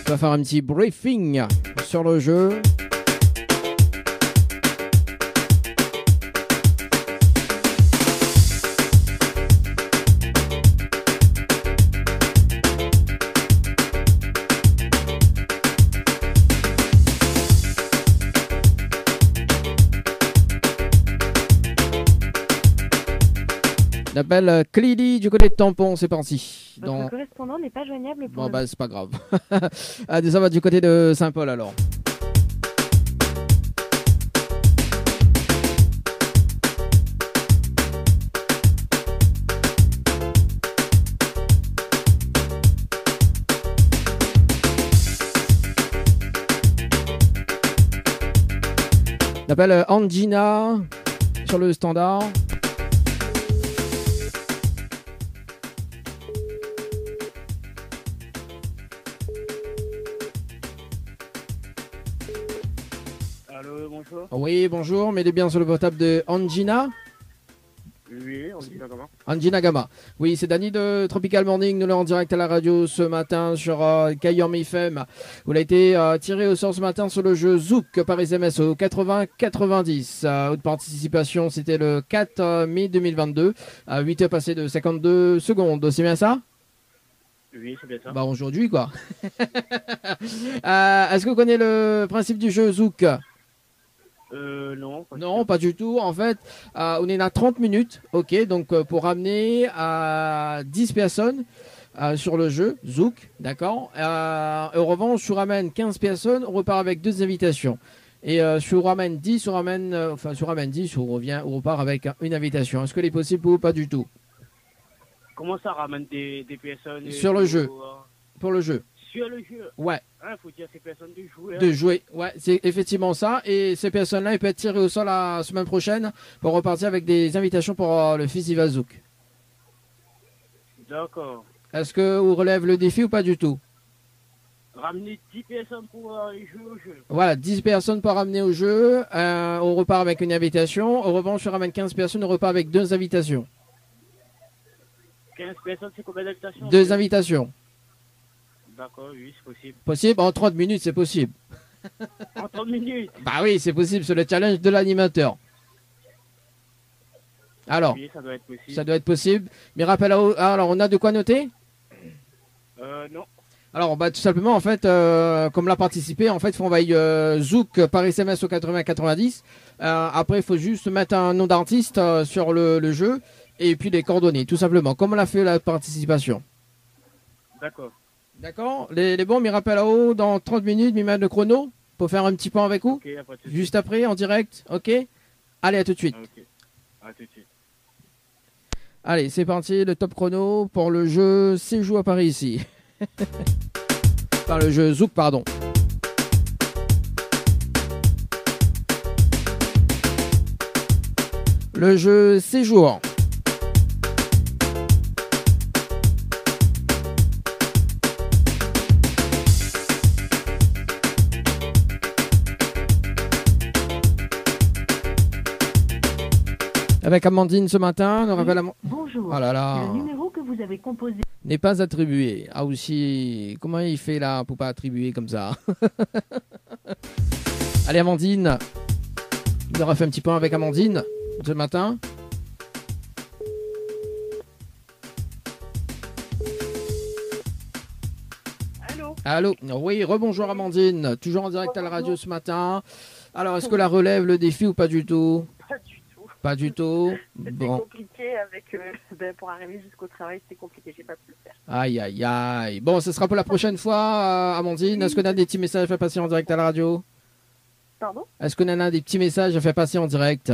On va faire un petit briefing sur le jeu. On appelle Clélie du côté de Tampon, c'est parti. Votre correspondant n'est pas joignable pour c'est pas grave. Ça va du côté de Saint-Paul alors. On appelle Angina sur le standard. Allô, bonjour. Oui, bonjour, mettez bien sur le portable de Angina. Oui, Angina Gama. Angina Gama. Oui, c'est Dany de Tropical Morning. Nous l'avons en direct à la radio ce matin sur Kayom FM. Vous l'avez été tiré au sort ce matin sur le jeu Zouk par SMS au 80-90. Votre participation, c'était le 4 mai 2022. À 8 heures passées de 52 secondes. C'est bien ça? Oui, c'est bien ça. Bah aujourd'hui, quoi. Est-ce que vous connaissez le principe du jeu Zouk? Non. Non, pas du tout. En fait, on est à 30 minutes, ok, donc pour ramener à 10 personnes sur le jeu, Zouk, d'accord. En revanche, si on ramène 15 personnes, on repart avec 2 invitations. Et si on ramène 10, on repart avec une invitation. Est-ce que c'est possible ou pas du tout? Comment ça ramène des personnes sur le jeu, pour le jeu. Sur le jeu? Ouais. Il faut dire à ces personnes de jouer. De jouer, ouais, c'est effectivement ça. Et ces personnes-là, ils peuvent être tirées au sol la semaine prochaine pour repartir avec des invitations pour le festival Zouk. D'accord. Est-ce que vous relève le défi ou pas du tout? Ramener 10 personnes pour jouer au jeu. Voilà, 10 personnes pour ramener au jeu. On repart avec une invitation. En revanche, on ramène 15 personnes, on repart avec 2 invitations. 15 personnes, c'est combien d'invitations? 2 invitations. D'accord, oui, c'est possible. Possible? En 30 minutes, c'est possible. En 30 minutes? Bah oui, c'est possible, c'est le challenge de l'animateur. Alors, oui, ça doit être possible. Ça doit être possible. Mais rappel alors, on a de quoi noter? Non. Alors, bah, tout simplement, en fait, comme l'a participé, en fait, on va Zouk par SMS au 80-90. Après, il faut juste mettre un nom d'artiste sur le jeu et puis les coordonnées, tout simplement, comme on l'a fait la participation. D'accord. D'accord. Les bons, m'y rappellent à haut dans 30 minutes, m'y mettent le chrono pour faire un petit point avec vous. Okay, juste après, en direct. Ok. Allez, à tout de suite. Okay. À tout de suite. Allez, c'est parti, le top chrono pour le jeu Séjour à Paris ici. Par le jeu Zouk, pardon. Le jeu Séjour. Avec Amandine ce matin, on rappelle Bonjour. Oh là là. Le numéro que vous avez composé n'est pas attribué. Ah aussi, comment il fait là pour pas attribuer comme ça? Allez Amandine, on aura fait un petit point avec Amandine ce matin. Allô. Oui, rebonjour Amandine, toujours en direct à la radio ce matin. Alors, est-ce que la relève le défi ou pas du tout? Pas du tout. Pas du tout. C'était Bon. compliqué avec pour arriver jusqu'au travail, c'était compliqué, j'ai pas pu le faire. Aïe, aïe, aïe. Bon, ce sera pour la prochaine fois, Amandine. Est-ce qu'on a des petits messages à faire passer en direct à la radio? Pardon? Est-ce qu'on en a des petits messages à faire passer en direct?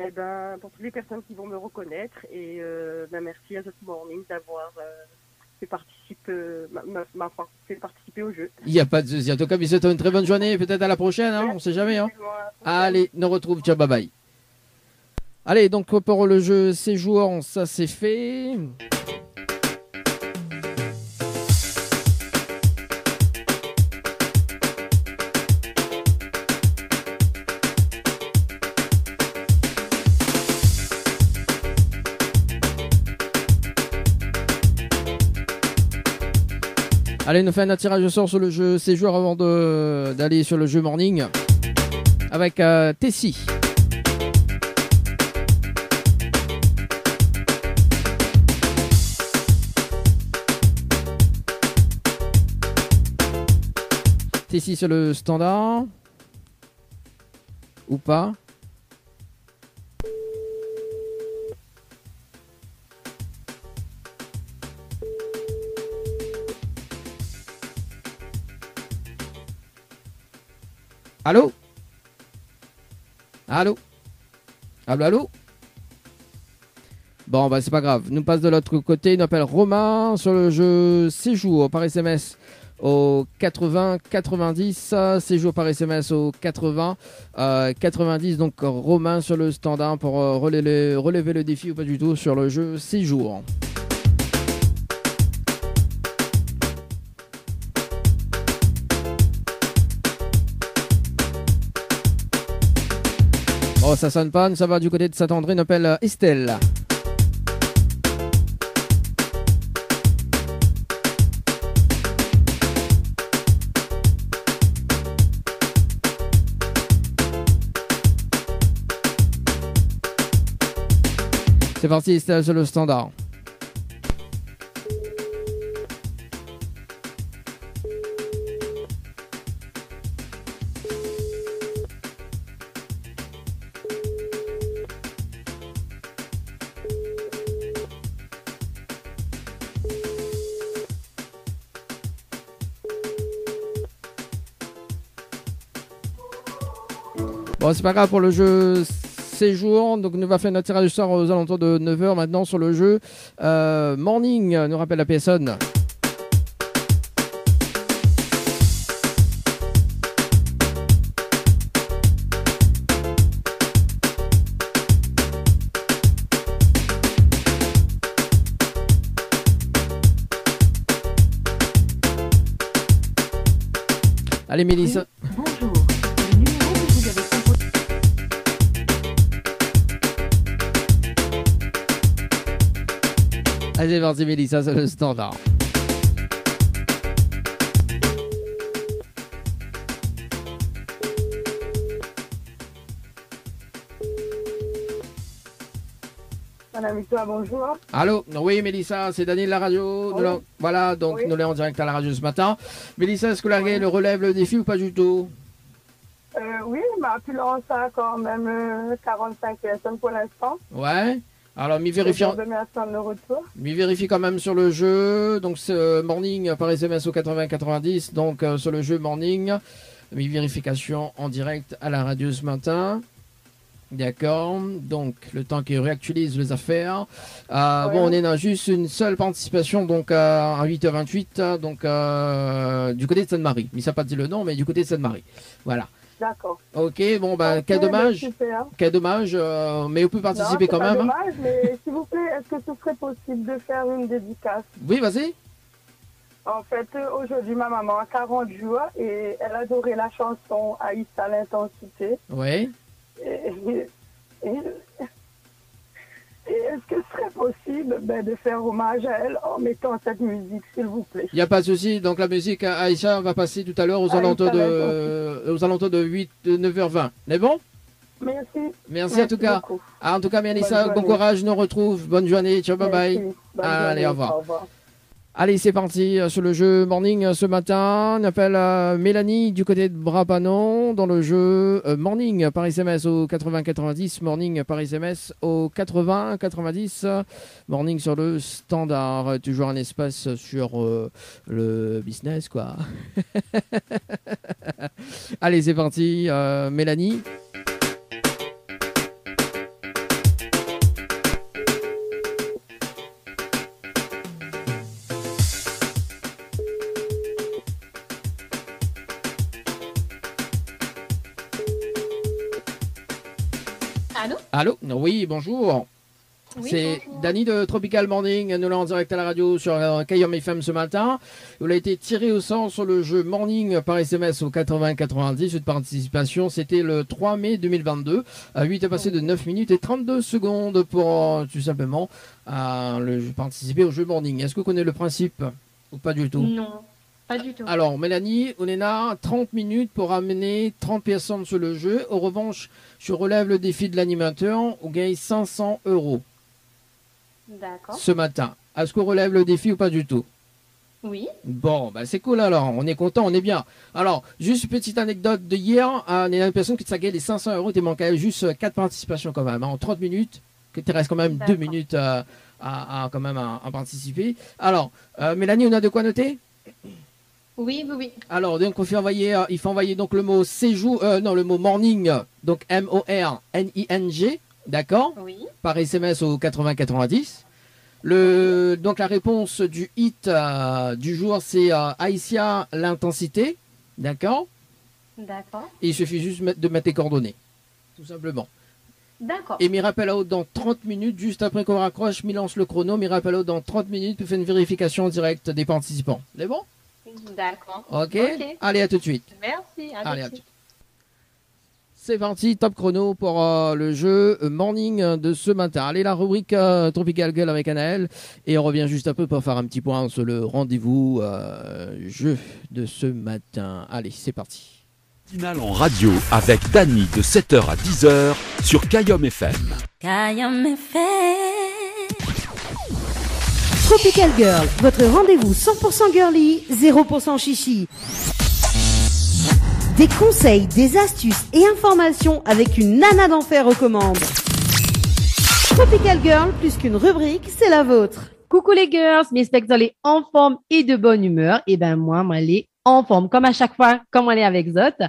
Eh ben, pour toutes les personnes qui vont me reconnaître, et merci à Zouk Morning d'avoir fait participer au jeu. Il n'y a pas de souci. En tout cas, bisous, une très bonne journée. Peut-être à la prochaine, hein, on ne sait jamais. Hein. Allez, nous retrouve. Ciao, bye bye. Allez, donc pour le jeu Séjour, ça c'est fait. Allez, nous fait un tirage au sort sur le jeu Séjour avant d'aller sur le jeu Morning avec Tessie. Tessie sur le standard ou pas? Allô? Allô? Allô, allô? Bon, bah c'est pas grave. Nous passe de l'autre côté. Il nous appelle Romain sur le jeu Séjour par SMS au 80 90. Séjour par SMS au 80 90. Donc Romain sur le standard pour relever le défi ou pas du tout sur le jeu séjour. Oh, ça sonne pas, ça va du côté de Saint-André, on appelle Estelle. C'est parti, Estelle sur le standard. Bon, c'est pas grave pour le jeu séjour. Donc, nous va faire notre tirage du sort aux alentours de 9h maintenant sur le jeu Morning. Nous rappelle la personne. Allez, Mélissa. Bonjour. Le numéro que vous avez composé. Allez, c'est parti, Mélissa, c'est le standard. Madame Victoire, bonjour. Allô, oui, Mélissa, c'est Daniel de la radio. Oui. Voilà, donc Oui. nous l'avons en direct à la radio ce matin. Mélissa, est-ce que la le relève le défi ou pas du tout? Oui, puis là, on a quand même 45 personnes pour l'instant. Ouais. Alors, m'y Je vérifie, vais demain attendre le retour. m'y vérifie quand même sur le jeu. Donc, ce Morning par SMS au 80-90. Donc, sur le jeu Morning, m'y vérification en direct à la radio ce matin. D'accord. Donc, le temps qu'il réactualise les affaires. Ouais. Bon, on est dans juste une seule participation, donc à 8h28, donc du côté de Sainte-Marie. Mais ça n'a pas dit le nom, mais du côté de Sainte-Marie. Voilà. D'accord. Ok, bon, bah, Ok, quel dommage. super. Quel dommage, mais on peut participer Non, quand c'est pas même. dommage, mais s'il vous plaît, est-ce que ce serait possible de faire une dédicace? Oui, vas-y. En fait, aujourd'hui, ma maman a 40 jours et elle adorait la chanson Haïs à l'intensité. Oui. Et est-ce que ce serait possible de faire hommage à elle en mettant cette musique, s'il vous plaît? Il n'y a pas de souci. Donc, la musique Aïcha va passer tout à l'heure aux alentours de 9h20. C'est bon? Merci. Merci en tout cas. Beaucoup. En tout cas, Mélissa, Bonne bon journée. courage. Nous retrouve. Bonne journée. Ciao, bye bye. Merci. Bonne Allez, journée. au revoir. Au revoir. Allez, c'est parti sur le jeu Morning ce matin. On appelle Mélanie du côté de Brapanon dans le jeu Morning par SMS au 80-90. Morning par SMS au 80-90. Morning sur le standard. Toujours un espace sur le business, quoi. Allez, c'est parti. Mélanie. Allô? Allô? Oui, bonjour. Oui, C'est bonjour. Dany de Tropical Morning. Nous l'avons en direct à la radio sur Kayom FM ce matin. Vous avez été tiré au sort sur le jeu Morning par SMS au 80-90. Cette participation, c'était le 3 mai 2022. 8 est passé de 9 minutes et 32 secondes pour tout simplement participer au jeu Morning. Est-ce que vous connaissez le principe ou pas du tout? Non, pas du tout. Alors, Mélanie, on est là 30 minutes pour amener 30 personnes sur le jeu. En revanche, je relève le défi de l'animateur. On gagne 500 € D'accord. ce matin. Est-ce qu'on relève le défi ou pas du tout? Oui. Bon, bah c'est cool alors. On est content, on est bien. Alors, juste une petite anecdote de hier. On est une personne qui t'a gagné les 500 €. Tu manquais juste 4 participations quand même. En 30 minutes, que tu restes quand même 2 minutes à participer. Alors, Mélanie, on a de quoi noter? Oui, oui, oui. Alors, donc, il faut envoyer donc le mot séjour, le mot morning, donc M-O-R-N-I-N-G, d'accord? Oui. Par SMS au 80-90. Donc la réponse du hit du jour, c'est Aïssia, l'intensité. D'accord. D'accord. Et il suffit juste de mettre tes coordonnées. Tout simplement. D'accord. Et Mirapelao dans 30 minutes, juste après qu'on raccroche, lance le chrono. Mirapelao dans 30 minutes, puis fait une vérification en direct des participants. C'est bon? D'accord. Ok. Allez, à tout de suite. Merci. Allez, à tout de suite. C'est parti, top chrono pour le jeu morning de ce matin. Allez, la rubrique Tropical Girl avec Anaël. Et on revient juste un peu pour faire un petit point sur le rendez-vous jeu de ce matin. Allez, c'est parti. Matinale en radio avec Dany de 7h à 10h sur Kayom FM. Kayom FM. Tropical Girl, votre rendez-vous 100% girly, 0% chichi. Des conseils, des astuces et informations avec une nana d'enfer aux commandes. Tropical Girl, plus qu'une rubrique, c'est la vôtre. Coucou les girls, j'espère que vous allez en forme et de bonne humeur. Et ben moi, elle est en forme, comme à chaque fois, comme on est avec Zot.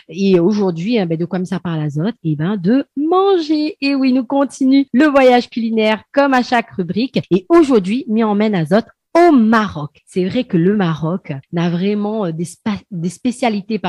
Et aujourd'hui, de quoi ça parle à Zot? Et ben de manger. Et oui, nous continue le voyage culinaire comme à chaque rubrique. Et aujourd'hui, m'y emmène à Zot au Maroc. C'est vrai que le Maroc a vraiment des spécialités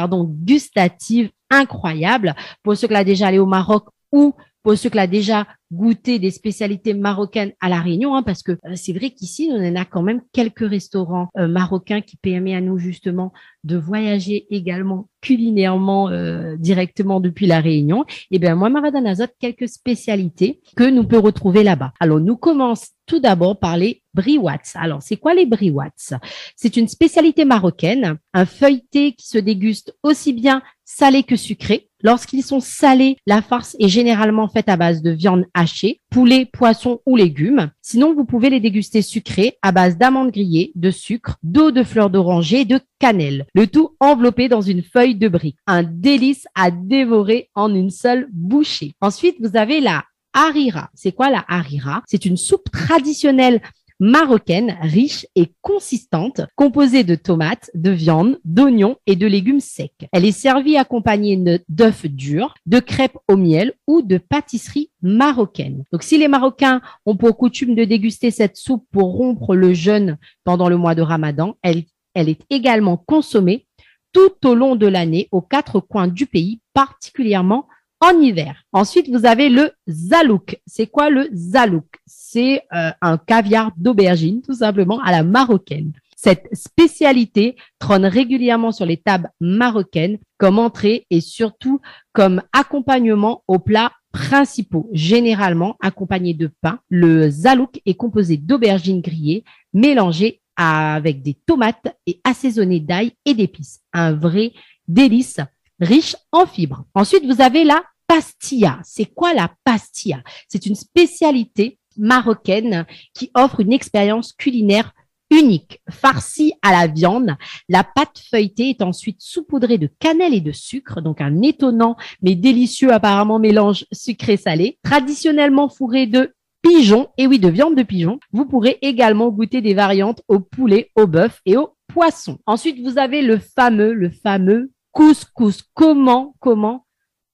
gustatives incroyables. Pour ceux qui l'ont déjà allé au Maroc ou pour ceux qui l'ont déjà goûté des spécialités marocaines à La Réunion, parce que c'est vrai qu'ici, on en a quand même quelques restaurants marocains qui permettent à nous justement de voyager également culinairement directement depuis La Réunion. Et bien moi, Maradan Azot, quelques spécialités que nous pouvons retrouver là-bas. Alors, nous commençons tout d'abord par les briwats. Alors, c'est quoi les briwats? C'est une spécialité marocaine, un feuilleté qui se déguste aussi bien salé que sucré. Lorsqu'ils sont salés, la farce est généralement faite à base de viande hachée, poulet, poisson ou légumes. Sinon, vous pouvez les déguster sucrés à base d'amandes grillées, de sucre, d'eau de fleurs d'oranger et de cannelle. Le tout enveloppé dans une feuille de brique. Un délice à dévorer en une seule bouchée. Ensuite, vous avez la harira. C'est quoi la harira? C'est une soupe traditionnelle marocaine, riche et consistante, composée de tomates, de viande, d'oignons et de légumes secs. Elle est servie accompagnée d'œufs durs, de crêpes au miel ou de pâtisseries marocaines. Donc, si les Marocains ont pour coutume de déguster cette soupe pour rompre le jeûne pendant le mois de Ramadan, elle est également consommée tout au long de l'année aux 4 coins du pays, particulièrement en hiver. Ensuite, vous avez le zalouk. C'est quoi le zalouk? C'est un caviar d'aubergine, tout simplement, à la marocaine. Cette spécialité trône régulièrement sur les tables marocaines comme entrée et surtout comme accompagnement aux plats principaux, généralement accompagnés de pain. Le zalouk est composé d'aubergines grillées mélangées avec des tomates et assaisonnées d'ail et d'épices. Un vrai délice riche en fibres. Ensuite, vous avez la pastilla. C'est quoi la pastilla? C'est une spécialité marocaine qui offre une expérience culinaire unique. Farcie à la viande, la pâte feuilletée est ensuite saupoudrée de cannelle et de sucre, donc un étonnant mais délicieux apparemment mélange sucré-salé, traditionnellement fourré de pigeon, et oui, de viande de pigeon. Vous pourrez également goûter des variantes au poulet, au bœuf et au poisson. Ensuite, vous avez le fameux couscous. Comment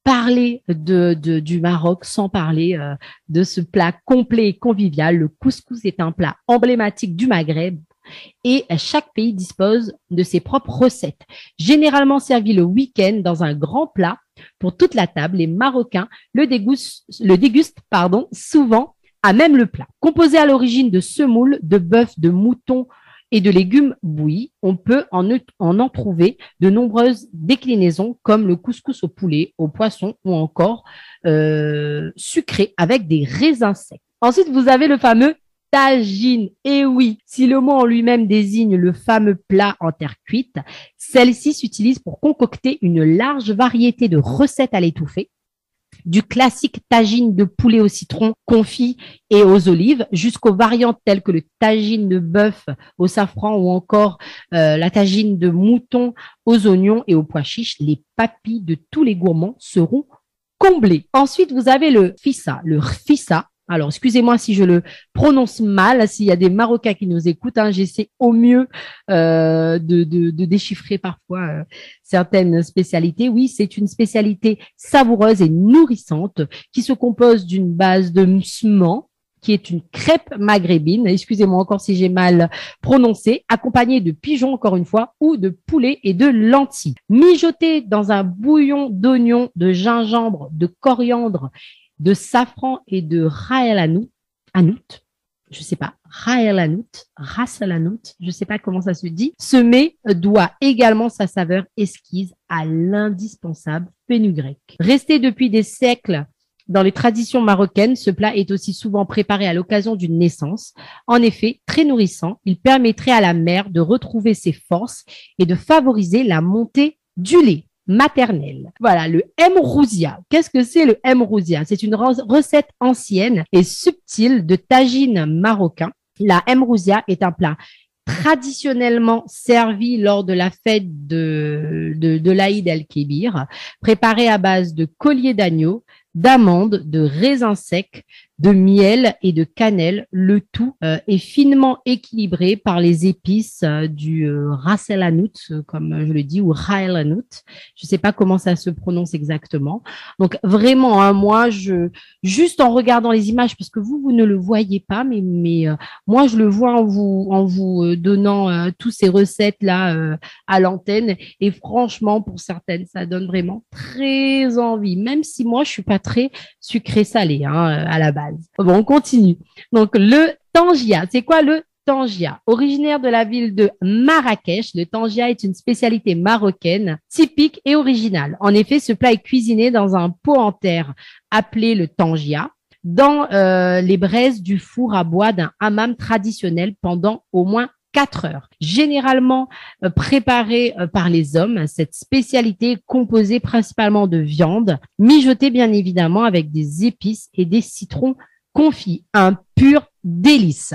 parler du Maroc sans parler de ce plat complet et convivial? Le couscous est un plat emblématique du Maghreb et chaque pays dispose de ses propres recettes. Généralement servi le week-end dans un grand plat pour toute la table, les Marocains le dégustent souvent à même le plat. Composé à l'origine de semoule, de bœuf, de mouton et de légumes bouillis, on peut en trouver de nombreuses déclinaisons comme le couscous au poulet, au poisson ou encore sucré avec des raisins secs. Ensuite, vous avez le fameux tagine. Et oui, si le mot en lui-même désigne le fameux plat en terre cuite, celle-ci s'utilise pour concocter une large variété de recettes à l'étouffée, du classique tagine de poulet au citron confit et aux olives jusqu'aux variantes telles que le tagine de bœuf au safran ou encore la tagine de mouton aux oignons et aux pois chiches. Les papilles de tous les gourmands seront comblées. Ensuite, vous avez le fissa. Le fissa, alors excusez-moi si je le prononce mal, s'il y a des Marocains qui nous écoutent, j'essaie au mieux de déchiffrer parfois certaines spécialités. Oui, c'est une spécialité savoureuse et nourrissante qui se compose d'une base de msement, qui est une crêpe maghrébine, excusez-moi encore si j'ai mal prononcé, accompagnée de pigeons, encore une fois, ou de poulet et de lentilles. Mijotée dans un bouillon d'oignons, de gingembre, de coriandre, de safran et de ras el hanout, je sais pas, ras el hanout, je sais pas comment ça se dit. Ce mets doit également sa saveur exquise à l'indispensable fenugrec. Resté depuis des siècles dans les traditions marocaines, ce plat est aussi souvent préparé à l'occasion d'une naissance. En effet, très nourrissant, il permettrait à la mère de retrouver ses forces et de favoriser la montée du lait maternel. Voilà, le mrouzia. Qu'est-ce que c'est le mrouzia? C'est une recette ancienne et subtile de tagine marocain. La mrouzia est un plat traditionnellement servi lors de la fête de l'Aïd el-Kébir, préparé à base de collier d'agneau, d'amandes, de raisins secs, de miel et de cannelle. Le tout est finement équilibré par les épices du ras el hanout, comme je le dis, ou ras el hanout. Je ne sais pas comment ça se prononce exactement. Donc vraiment, hein, moi, juste en regardant les images, parce que vous ne le voyez pas, mais moi, je le vois en vous donnant toutes ces recettes-là à l'antenne. Et franchement, pour certaines, ça donne vraiment très envie, même si moi, je suis pas très sucré-salé à la base. Bon, on continue. Donc, le tangia. C'est quoi le tangia? Originaire de la ville de Marrakech, le tangia est une spécialité marocaine typique et originale. En effet, ce plat est cuisiné dans un pot en terre appelé le tangia, dans les braises du four à bois d'un hammam traditionnel pendant au moins 4 heures. Généralement préparée par les hommes, cette spécialité est composée principalement de viande, mijotée bien évidemment avec des épices et des citrons confits. Un pur délice.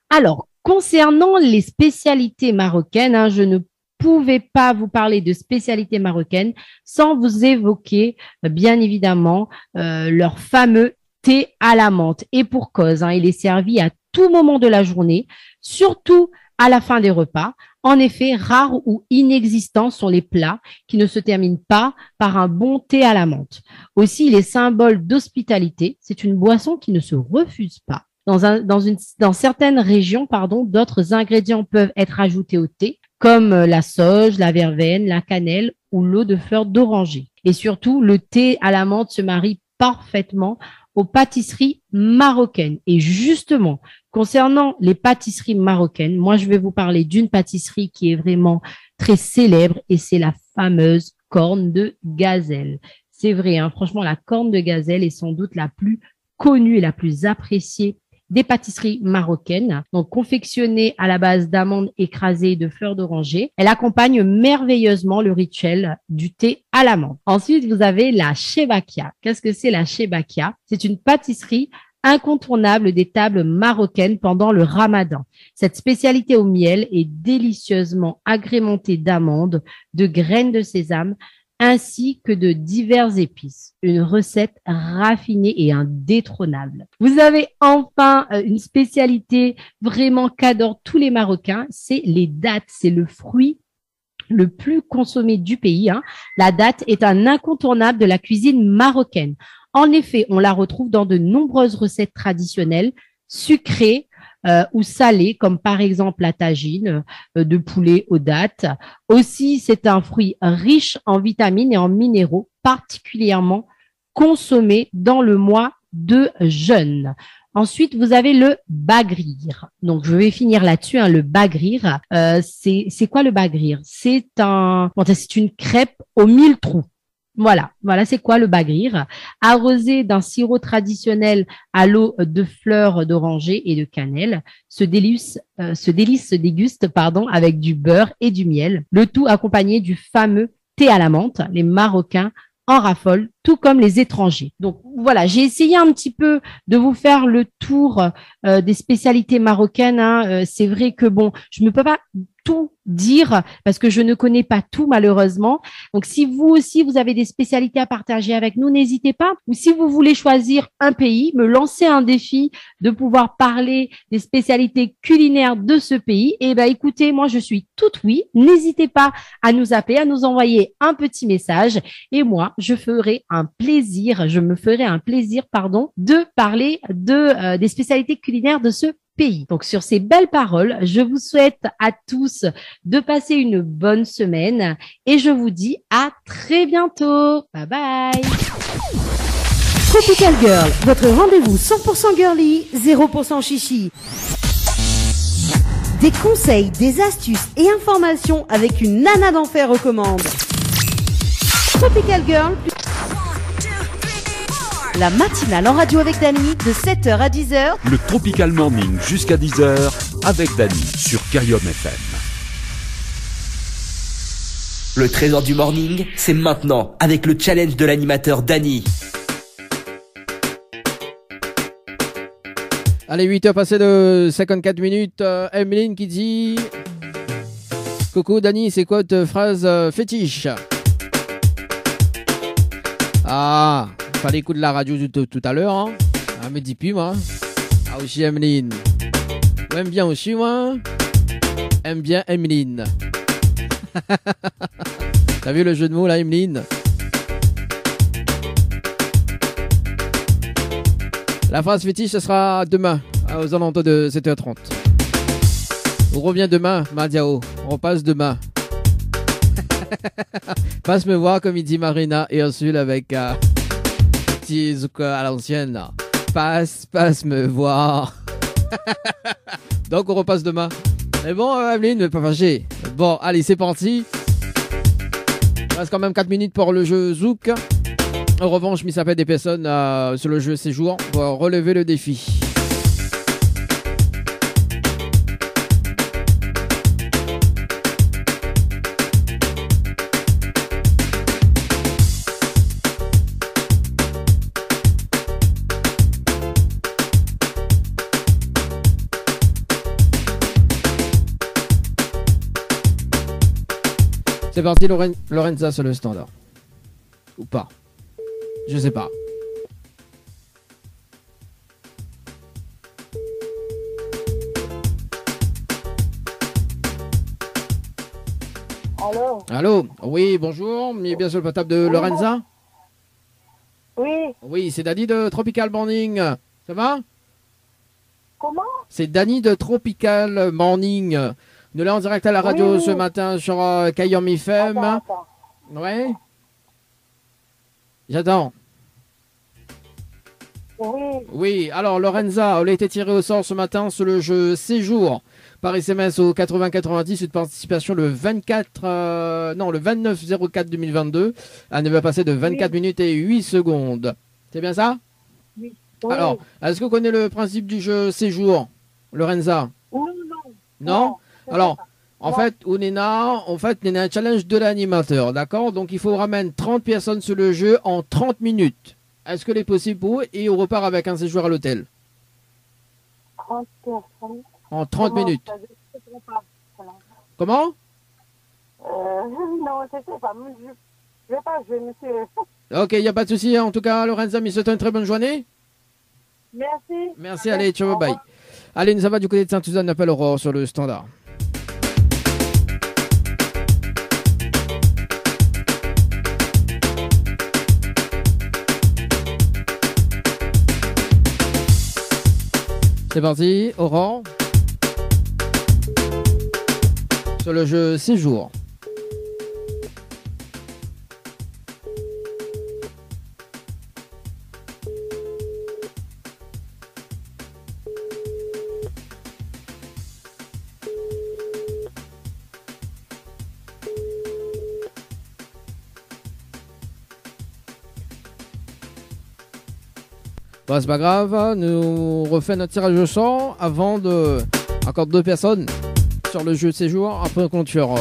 Alors, concernant les spécialités marocaines, je ne pouvais pas vous parler de spécialités marocaines sans vous évoquer bien évidemment leur fameux thé à la menthe. Et pour cause, il est servi à tout moment de la journée, surtout à la fin des repas. En effet, rares ou inexistants sont les plats qui ne se terminent pas par un bon thé à la menthe. Aussi, il est symbole d'hospitalité. C'est une boisson qui ne se refuse pas. Dans certaines régions, d'autres ingrédients peuvent être ajoutés au thé, comme la sauge, la verveine, la cannelle ou l'eau de fleurs d'oranger. Et surtout, le thé à la menthe se marie parfaitement aux pâtisseries marocaines. Et justement, concernant les pâtisseries marocaines, moi, je vais vous parler d'une pâtisserie qui est vraiment très célèbre et c'est la fameuse corne de gazelle. C'est vrai, franchement, la corne de gazelle est sans doute la plus connue et la plus appréciée des pâtisseries marocaines, donc confectionnée à la base d'amandes écrasées et de fleurs d'oranger. Elle accompagne merveilleusement le rituel du thé à la menthe. Ensuite, vous avez la chebakia. Qu'est-ce que c'est la chebakia? C'est une pâtisserie incontournable des tables marocaines pendant le ramadan. Cette spécialité au miel est délicieusement agrémentée d'amandes, de graines de sésame, ainsi que de diverses épices. Une recette raffinée et indétrônable. Vous avez enfin une spécialité vraiment qu'adorent tous les Marocains, c'est les dattes. C'est le fruit le plus consommé du pays. La date est un incontournable de la cuisine marocaine. En effet, on la retrouve dans de nombreuses recettes traditionnelles, sucrées, ou salé, comme par exemple la tagine de poulet aux dattes. Aussi, c'est un fruit riche en vitamines et en minéraux, particulièrement consommé dans le mois de jeûne. Ensuite, vous avez le bagrir. Donc, je vais finir là-dessus. Le bagrir, c'est quoi le bagrir? C'est une crêpe aux 1000 trous. Voilà, c'est quoi le bagrir? Arrosé d'un sirop traditionnel à l'eau de fleurs d'oranger et de cannelle, ce délice se déguste avec du beurre et du miel, le tout accompagné du fameux thé à la menthe. Les Marocains en raffolent, tout comme les étrangers. Donc voilà, j'ai essayé un petit peu de vous faire le tour des spécialités marocaines. C'est vrai que je ne peux pas tout dire parce que je ne connais pas tout malheureusement. Donc, si vous aussi, vous avez des spécialités à partager avec nous, n'hésitez pas. Ou si vous voulez choisir un pays, me lancer un défi de pouvoir parler des spécialités culinaires de ce pays, eh ben, écoutez, moi, je suis toute oui. N'hésitez pas à nous appeler, à nous envoyer un petit message et moi, je me ferai un plaisir, de parler des spécialités culinaires de ce pays. Donc, sur ces belles paroles, je vous souhaite à tous de passer une bonne semaine et je vous dis à très bientôt. Bye bye. Tropical Girl, votre rendez-vous 100% girly, 0% chichi. Des conseils, des astuces et informations avec une nana d'enfer aux commandes. Tropical Girl, la matinale en radio avec Dani de 7h à 10h. Le Tropical Morning jusqu'à 10h avec Dani sur Kayom FM. Le trésor du morning, c'est maintenant avec le challenge de l'animateur Dani. Allez, 8h passées de 54 minutes. Emeline qui dit... Coucou Dani, c'est quoi ta phrase fétiche? Ah, fallait écouter la radio tout à l'heure. Hein. Ah, me dis plus moi. Ah aussi Emeline. Aime bien aussi moi. Aime bien Emeline. T'as vu le jeu de mots là, Emeline? La phrase fétiche, ce sera demain, aux alentours de 7h30. On revient demain, Madiao. On repasse demain. Passe me voir, comme il dit Marina et Ursule avec petit zouk à l'ancienne. Passe me voir. Donc on repasse demain. Mais bon, Emeline, ne pas fâcher. Bon, allez, c'est parti. Il reste quand même 4 minutes pour le jeu Zouk. En revanche, il s'appelle des personnes sur le jeu Séjour pour relever le défi. C'est parti, Lorenza sur le standard. Ou pas. Je sais pas. Allô? Allô? Oui, bonjour. On est bien sur le portable de Lorenza? Oui. Oui, c'est Dani de Tropical Morning. Ça va? Comment? C'est Dani de Tropical Morning. Nous sommes en direct à la radio ce matin sur Kayom FM. Attends. Ouais. J'attends. Oui. Oui, alors Lorenza, elle a été tirée au sort ce matin sur le jeu Séjour par SMS au 8090, une participation le 29/04/2022. Elle ne va passer de 24 minutes et 8 secondes. C'est bien ça? Oui. Alors, est-ce que vous connaissez le principe du jeu Séjour, Lorenza? Non? Alors, en fait, on est un challenge de l'animateur, d'accord? Donc, il faut ramener 30 personnes sur le jeu en 30 minutes. Est-ce que c'est possible pour vous? Et on repart avec un séjour à l'hôtel. 30 personnes. En 30 minutes. Comment? Non, je sais pas. Je vais pas jouer, monsieur. Ok, il n'y a pas de souci. En tout cas, Lorenza, je vous souhaite une très bonne journée. Merci. Merci, allez, ciao, bye. Allez, nous ça va du côté de Saint-Suzanne, appelle Aurore sur le standard. C'est parti, Aurore. Sur le jeu Séjour. Bon, c'est pas grave, nous refait notre tirage au sort avant de... Encore 2 personnes sur le jeu de séjour, après on compte sur...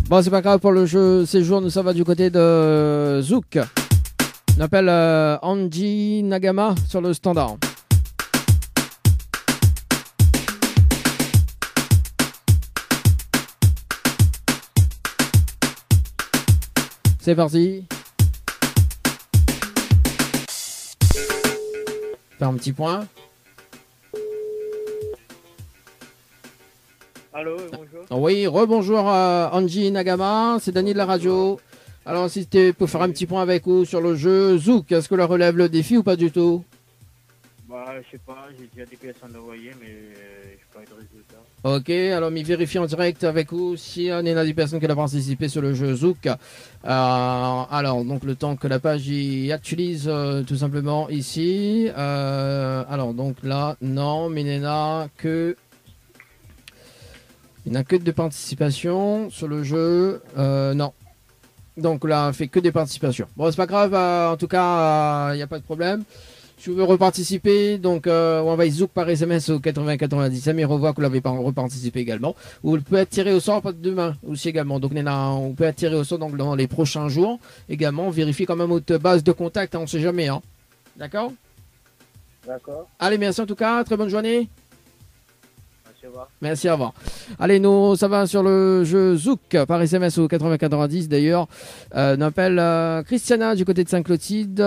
Bon, c'est pas grave pour le jeu séjour, nous ça va du côté de Zouk. On appelle Angie Nagama sur le standard. C'est parti. Faire un petit point. Allô, bonjour. Oui, rebonjour Angie Nagama, c'est Dany de la radio. Alors si tu peux faire un petit point avec vous sur le jeu Zouk, est-ce que la relève le défi ou pas du tout? Bah, je sais pas, j'ai déjà des personnes envoyées, mais je n'ai pas eu de résultat. Ok, alors m'y vérifie en direct avec vous si on est là des personnes qui ont participé sur le jeu Zouk. Alors, donc le temps que la page y actualise tout simplement ici. Alors, donc là, non, mais il n'a que 2 participations sur le jeu. Non. Donc là, on fait que des participations. Bon, c'est pas grave, en tout cas, il n'y a pas de problème. Si vous voulez reparticiper, donc on envoie Zouk par SMS au 8090. Mais revoit que vous l'avez reparticipé également. Ou vous pouvez être tiré au sort demain aussi également. Donc on peut être tiré au sort donc, dans les prochains jours également. Vérifiez quand même votre base de contact, on ne sait jamais. Hein. D'accord? D'accord. Allez, merci en tout cas. Très bonne journée. Merci, au revoir. Merci, au revoir. Allez, nous, ça va sur le jeu Zouk par SMS au 8090 d'ailleurs. On appelle Christiana du côté de Saint-Clotilde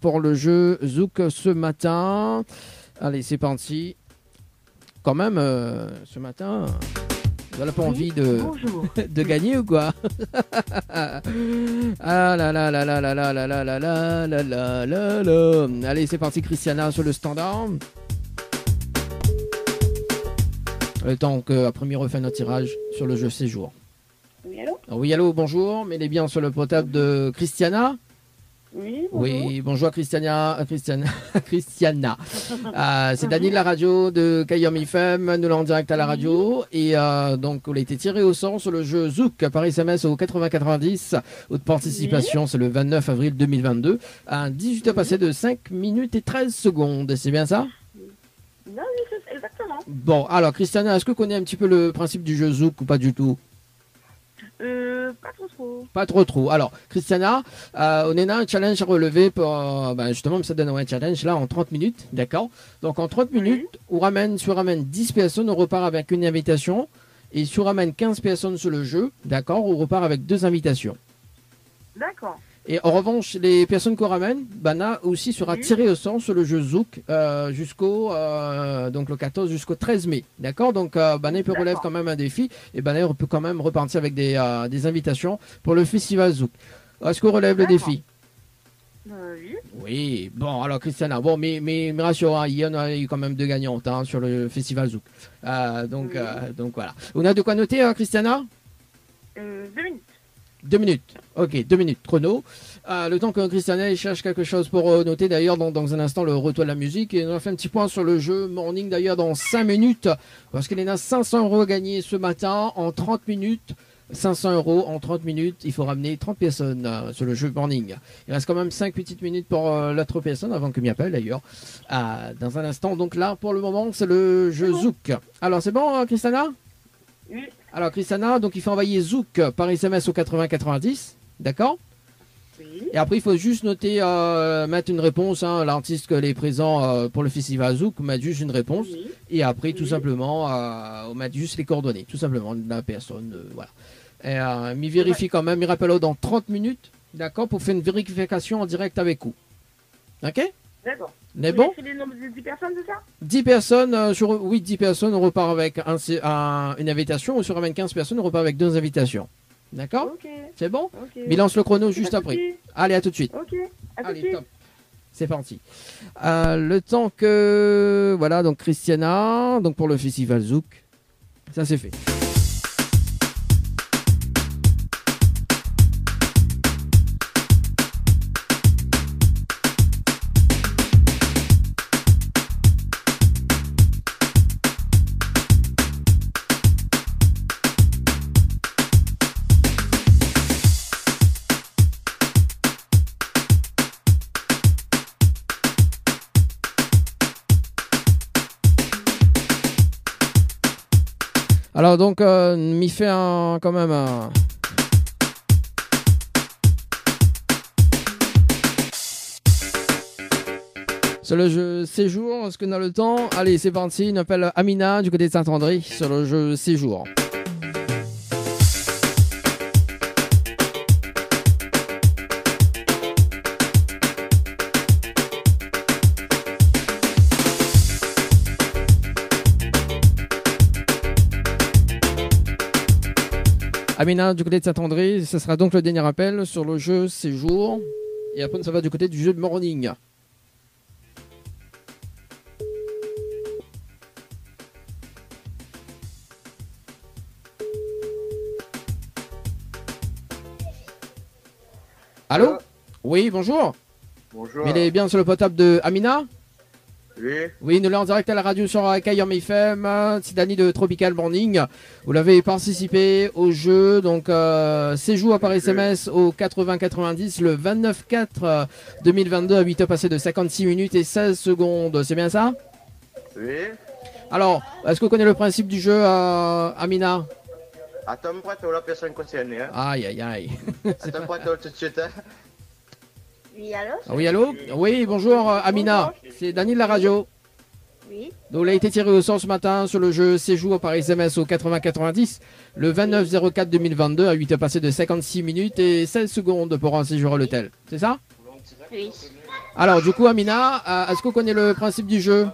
pour le jeu Zouk ce matin. Allez, c'est parti. Quand même, ce matin, vous n'avez pas envie de gagner ou quoi? Ah là là là là là là là là là là là là là là. Allez, c'est parti, Christiana sur le standard. Le temps qu'après il refait notre tirage sur le jeu séjour. Oui, allô? Oui, allô, bonjour. Mettez bien sur le portable de Christiana. Oui, bonjour. Oui, bonjour Christiana. C'est Dany de la radio de Kayom FM. Nous l'en direct à la radio. Et donc, on a été tiré au sort sur le jeu Zouk par SMS au 8090. Haute participation, c'est le 29 avril 2022. À 18 heures passées de 5 minutes et 13 secondes. C'est bien ça? Non, oui, c'est exactement. Bon, alors Christiana, est-ce que tu connais un petit peu le principe du jeu Zouk ou pas du tout? Pas trop. Pas trop. Alors, Christiana, on a un challenge à relever pour, justement, ça donne un challenge là en 30 minutes, d'accord? Donc en 30 minutes, si on ramène 10 personnes, on repart avec une invitation. Et si on ramène 15 personnes sur le jeu, d'accord, on repart avec 2 invitations. D'accord. Et en revanche, les personnes qu'on ramène, Bana aussi sera tiré au sort sur le jeu Zouk jusqu'au donc le 14 jusqu'au 13 mai. D'accord? Donc Bana peut relève quand même un défi et Bana peut quand même repartir avec des invitations pour le festival Zouk. Est-ce qu'on relève le défi? Oui. Oui. Bon, alors Christiana, bon, mais rassure, il y en a eu quand même 2 gagnantes sur le festival Zouk. Donc voilà. On a de quoi noter, Christiana? 2 minutes. 2 minutes. Ok, 2 minutes. Chrono. Le temps que Christiana cherche quelque chose pour noter, d'ailleurs, dans un instant, le retour de la musique. Et on a fait un petit point sur le jeu Morning, d'ailleurs, dans 5 minutes. Parce qu'il y en a 500 € à gagner ce matin en 30 minutes. 500 € en 30 minutes. Il faut ramener 30 personnes sur le jeu Morning. Il reste quand même 5 petites minutes pour l'autre personne, avant que m'y appelle, d'ailleurs. Dans un instant. Donc là, pour le moment, c'est le jeu Zouk. Alors, c'est bon, Christiana? Oui. Alors, Christiana, donc il faut envoyer Zouk par SMS au 8090, d'accord? Oui. Et après, il faut juste noter, mettre une réponse, l'artiste qui est présent pour le festival Zouk, mettre juste une réponse. Oui. Et après, tout simplement, on met juste les coordonnées, tout simplement, de la personne, voilà. Et m'y vérifie quand même, il rappelle dans 30 minutes, d'accord, pour faire une vérification en direct avec vous. Ok? D'accord. On est bon? C'est les nombres de 10 personnes, c'est ça? 10 personnes, 10 personnes, on repart avec une invitation, ou sur 15 personnes, on repart avec 2 invitations. D'accord? Ok. C'est bon? Ok. Mais lance le chrono juste après. Allez, à tout de suite. Ok. À tout de Allez, suite. top. C'est parti. Le temps que... Voilà, donc Christiana, donc pour le festival Zouk, ça c'est fait. Alors donc, m'y fait quand même Sur le jeu Séjour, est-ce qu'on a le temps? Allez, c'est parti. On appelle Amina du côté de Saint-André sur le jeu Séjour. Amina du côté de Saint-André, ce sera donc le dernier appel sur le jeu Séjour. Et après, ça va du côté du jeu de Morning. Allô? Oui, bonjour. Bonjour. Il est bien sur le potable de Amina? Oui. Oui, nous l'avons en direct à la radio sur Kayom FM. C'est Dani de Tropical Morning. Vous l'avez participé au jeu, donc séjour par SMS au 80-90 le 29/4/2022 à 8h passées de 56 minutes et 16 secondes. C'est bien ça? Oui. Alors, est-ce que vous connaissez le principe du jeu, Amina? Attends, la personne concernée. Hein. Aïe, aïe, aïe. Attends, tout de suite. Hein. Oui, allô? Oui, allô? Oui, bonjour, Amina. C'est Dani de la radio. Oui. Donc, il a été tiré au sort ce matin sur le jeu séjour par SMS au 80-90 le 29/04/2022 à 8h passées de 56 minutes et 16 secondes pour un séjour à l'hôtel. C'est ça? Oui. Alors, du coup, Amina, est-ce que vous connaissez le principe du jeu?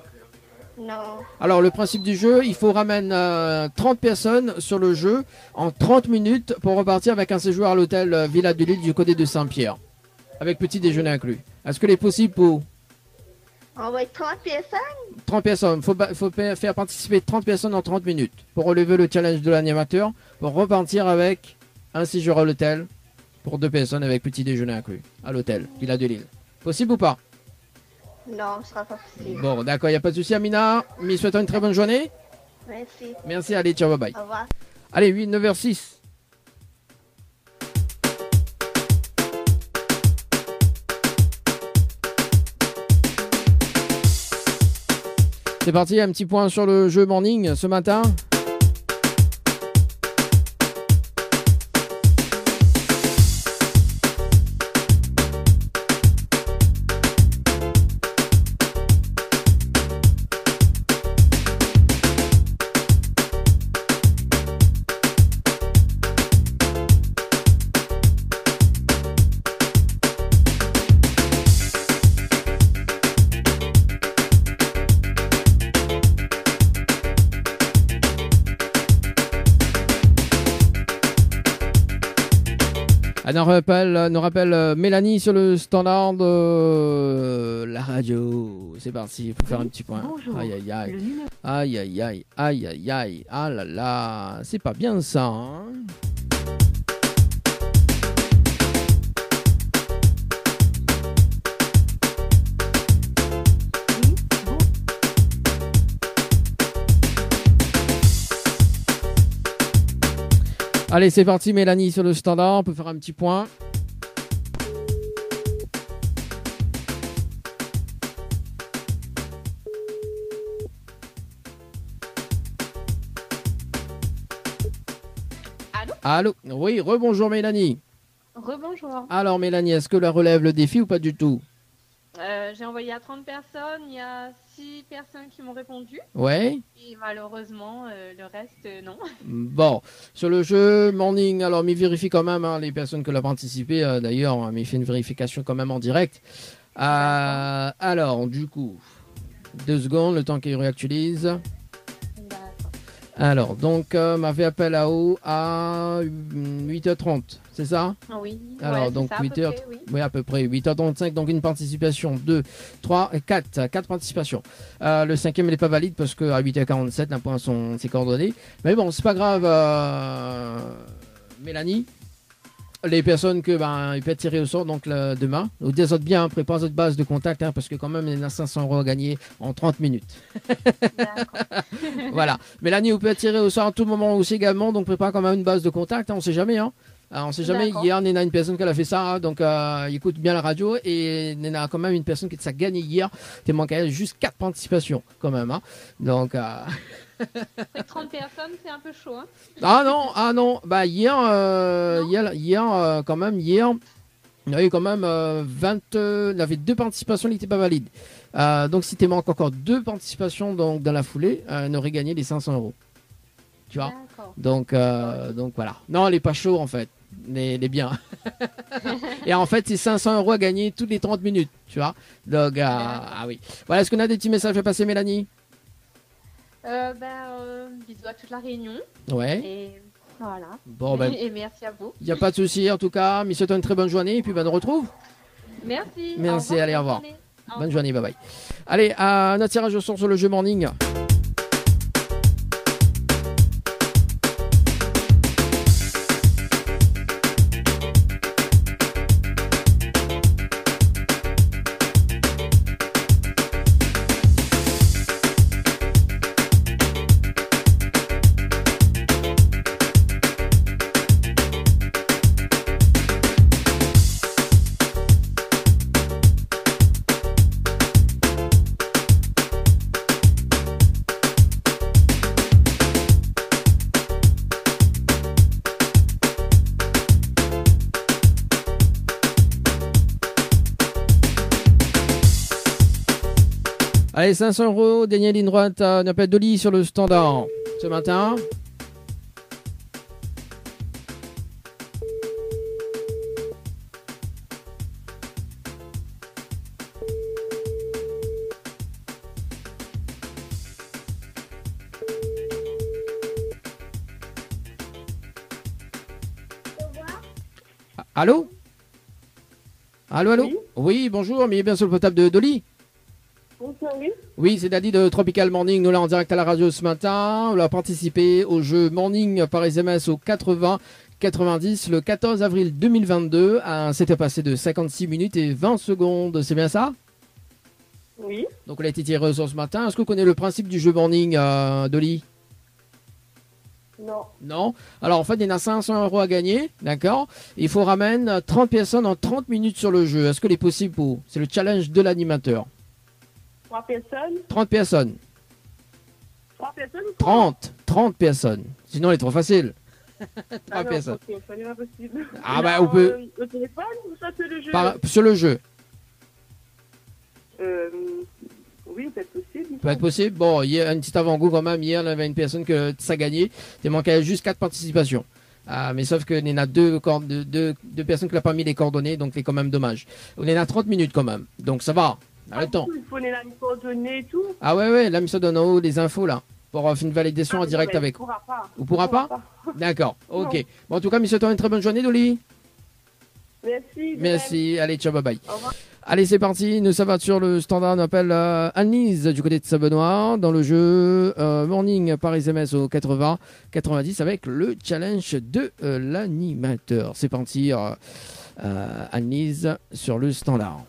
Non. Alors, le principe du jeu, il faut ramener 30 personnes sur le jeu en 30 minutes pour repartir avec un séjour à l'hôtel Villa de Lille du côté de Saint-Pierre, avec petit déjeuner inclus. Est-ce que c'est possible pour... On va être 30 personnes? 30 personnes. Il faut faire participer 30 personnes en 30 minutes pour relever le challenge de l'animateur, pour repartir avec un séjour à l'hôtel pour 2 personnes avec petit déjeuner inclus à l'hôtel Villa de Lille. Possible ou pas? Non, ce sera pas possible. Bon, d'accord, il n'y a pas de souci, Amina. Mais souhaitons une très bonne journée. Merci. Merci, allez, ciao, bye bye. Au revoir. Allez, 8, 9h06. C'est parti, un petit point sur le jeu Morning ce matin. Elle nous rappelle Mélanie sur le standard de la radio. C'est parti, il faut faire un petit point. Bonjour. Aïe aïe aïe. Aïe aïe aïe. Aïe aïe aïe. Ah là là. C'est pas bien ça. Hein. Allez, c'est parti, Mélanie sur le standard. On peut faire un petit point. Allô? Oui, rebonjour Mélanie. Rebonjour. Alors Mélanie, est-ce que la relève le défi ou pas du tout? J'ai envoyé à 30 personnes, il y a 6 personnes qui m'ont répondu. Ouais. Et malheureusement, le reste, non. Bon, sur le jeu Morning, alors mais vérifie quand même les personnes qui l'ont participé. D'ailleurs, mais fait une vérification quand même en direct. Alors, du coup, 2 secondes, le temps qu'il réactualise. Alors, donc, m'avait appel à haut à 8h30, c'est ça? Oui. Alors, ouais, donc ça, 8h, oui. à peu près 8h35, donc une participation, 2, 3, 4 participations. Le 5e, il n'est pas valide parce qu'à 8h47, un point s'est coordonné. Mais bon, c'est pas grave, Mélanie. Les personnes que ils peuvent tirer au sort donc demain. Ou des autres bien, prépare votre base de contact parce que quand même il y a 500 € à gagner en 30 minutes. Voilà. Mélanie, vous pouvez tirer au sort à tout moment aussi également, donc prépare quand même une base de contact, on sait jamais. Hein. On sait jamais. Hier, Néna, une personne qui a fait ça, hein, donc écoute bien la radio et Néna a quand même une personne qui a gagné hier. Il manquait juste 4 participations quand même. Hein. Donc. 30 personnes, c'est un peu chaud. Hein. Ah non. Bah hier, quand même, hier, Il y a eu quand même 20. Il y avait 2 participations, il n'était pas valide. Donc, si tu manques encore 2 participations donc, dans la foulée, on aurait gagné les 500 €. Tu vois? Donc voilà. Non, elle n'est pas chaud en fait. Elle est bien. Et en fait, c'est 500 € à gagner toutes les 30 minutes. Tu vois? Donc, oui. Voilà, est-ce qu'on a des petits messages à passer, Mélanie? Bisous à toute la réunion. Ouais. Et voilà. Bon, et merci à vous. Il n'y a pas de souci, en tout cas. Mais souhaite une très bonne journée et puis on nous retrouve. Merci. Merci, allez, au revoir. Bonne journée, bye bye. Allez, notre tirage au sort sur le jeu Morning. Allez, 500 €, dernière ligne droite, on appelle Dolly sur le standard ce matin. Allô? Allô? Oui, bonjour, mais bien sur le portable de Dolly. Bonjour, oui. Oui, c'est Daddy de Tropical Morning. Nous là en direct à la radio ce matin. On a participé au jeu Morning par SMS au 80-90 le 14 avril 2022. C'était passé de 56 minutes et 20 secondes. C'est bien ça? Oui. Donc on a été tiré au sort ce matin. Est-ce que vous connaissez le principe du jeu Morning, Dolly? Non. Non. Alors en fait, il y en a 500 € à gagner. D'accord? Il faut ramener 30 personnes en 30 minutes sur le jeu. Est-ce que c'est possible pour vous? C'est le challenge de l'animateur. 3 personnes? 30 personnes. 3 personnes? 30 personnes. Sinon, elle est trop facile. 3 personnes. Ok, ça n'est pas possible. Ah bah, on peut... Au téléphone ou ça sur le jeu? Sur le jeu. Oui, peut-être possible. Peut être possible. Bon, hier, un petit avant-goût quand même. Hier, il y avait une personne que ça gagnait. Il manquait juste 4 participations. Mais sauf qu'il y en a deux personnes qui n'ont pas mis les coordonnées, donc c'est quand même dommage. On en a 30 minutes quand même. Donc ça va. Le temps. Il faut les coordonnées et tout. Ah ouais, là, ça donne en haut les infos là. Pour faire une validation en direct avec. On pourra pas. Vous pourra pas? D'accord, ok. Non. Bon, en tout cas, monsieur, toi, une très bonne journée, Dolly. Merci. Merci. Allez, ciao, bye bye. Au revoir. Allez, c'est parti. Nous, ça va sur le standard. On appelle Anne-Lise du côté de Saint-Benoît dans le jeu Morning par SMS au 80-90 avec le challenge de l'animateur. C'est parti, Anne-Lise sur le standard.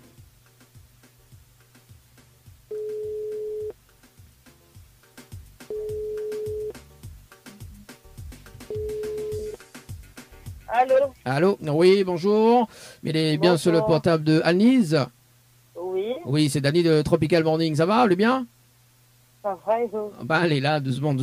Allô? Allô? Oui, bonjour. Mais il est bien sur le portable de Anne-Lise? Oui. Oui, c'est Danny de Tropical Morning. Ça va, le bien? Ça va, et vous? Bah, allez là, doucement.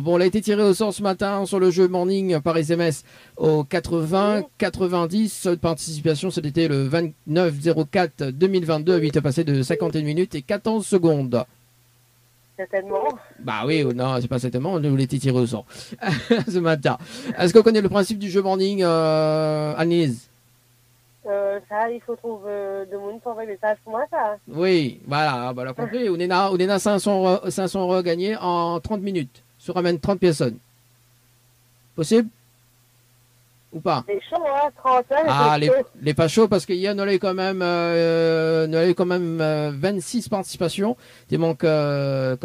Bon, elle a été tirée au sort ce matin sur le jeu Morning par SMS au 80-90. De participation, c'était le 29-04-2022. À 8 passé de 51 minutes et 14 secondes. Certainement. Bah oui, non, c'est pas certainement, on l'a été tiré au sort ce matin. Est-ce qu'on connaît le principe du jeu Morning, Anne-Lise? Ça, il faut trouver de monde pour envoyer des messages pour moi, ça. Oui, voilà, bah, on a compris. On est à 500 € gagnés en 30 minutes. Se ramène 30 personnes. Possible? Ou pas? C'est chaud, hein, 30 ans. Ah, les pas chauds, parce qu'hier, on a eu quand même 26 participations. Tu manques quand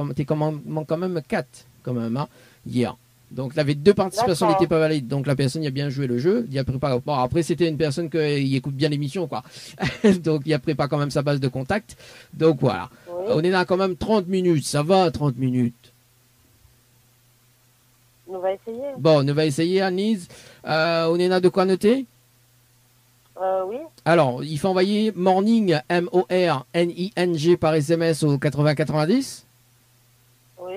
même 4, quand même, hein, hier. Donc, il avait 2 participations qui n'étaient pas valides. Donc, la personne, il a bien joué le jeu. Il a préparé. Bon, après, c'était une personne qui écoute bien l'émission, quoi. Donc, il a préparé quand même sa base de contact. Donc, voilà. Oui. On est là quand même 30 minutes. Ça va, 30 minutes. On va essayer. Bon, on va essayer, Anne-Lise. On est là de quoi noter? Oui. Alors, il faut envoyer Morning, M-O-R-N-I-N-G par SMS au 80-90. Oui.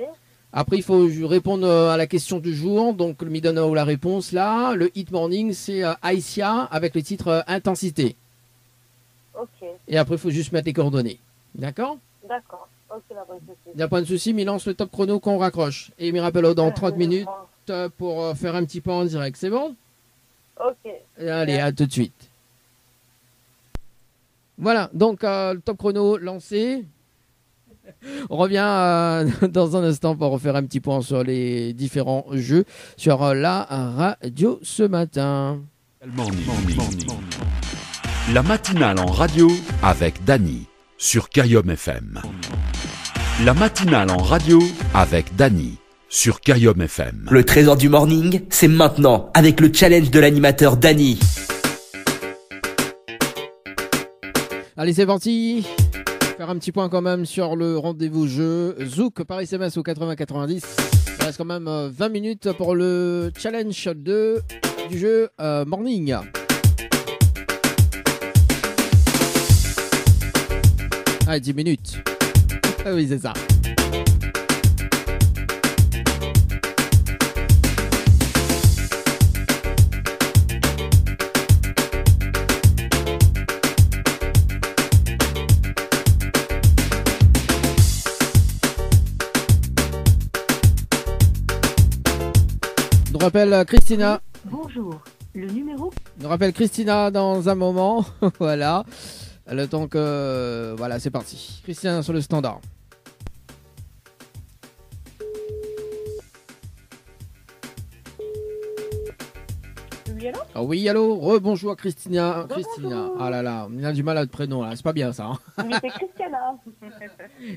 Après, il faut répondre à la question du jour. Donc, le me donne la réponse là. Le hit Morning, c'est Aïsia avec le titre Intensité. Ok. Et après, il faut juste mettre les coordonnées. D'accord? D'accord. Ok, la bonne société. Il n'y a pas de souci, mais lance le top chrono qu'on raccroche. Et il me rappelle dans 30 minutes pour faire un petit point en direct. C'est bon? Ok. Allez, à tout de suite. Voilà, donc le top chrono lancé. On revient dans un instant pour refaire un petit point sur les différents jeux sur la radio ce matin. La matinale en radio avec Dany sur Kayom FM. La matinale en radio avec Dany sur Kayom FM. Le trésor du morning, c'est maintenant avec le challenge de l'animateur Dany. Allez, c'est parti. Faire un petit point quand même sur le rendez-vous jeu Zouk par SMS au 80-90. Il reste quand même 20 minutes pour le challenge du jeu morning. Ah, 10 minutes. Ah oui, c'est ça. Nous rappelle Christina. Bonjour, le numéro... Nous rappelle Christina dans un moment. Voilà. Le temps que... Voilà, c'est parti. Christina sur le standard. Oui, allô? Ah oui, allô. Rebonjour Christina. Christina. Ah là là, on a du mal à notre prénom là. C'est pas bien ça. Hein. Oui, c'est Christiana.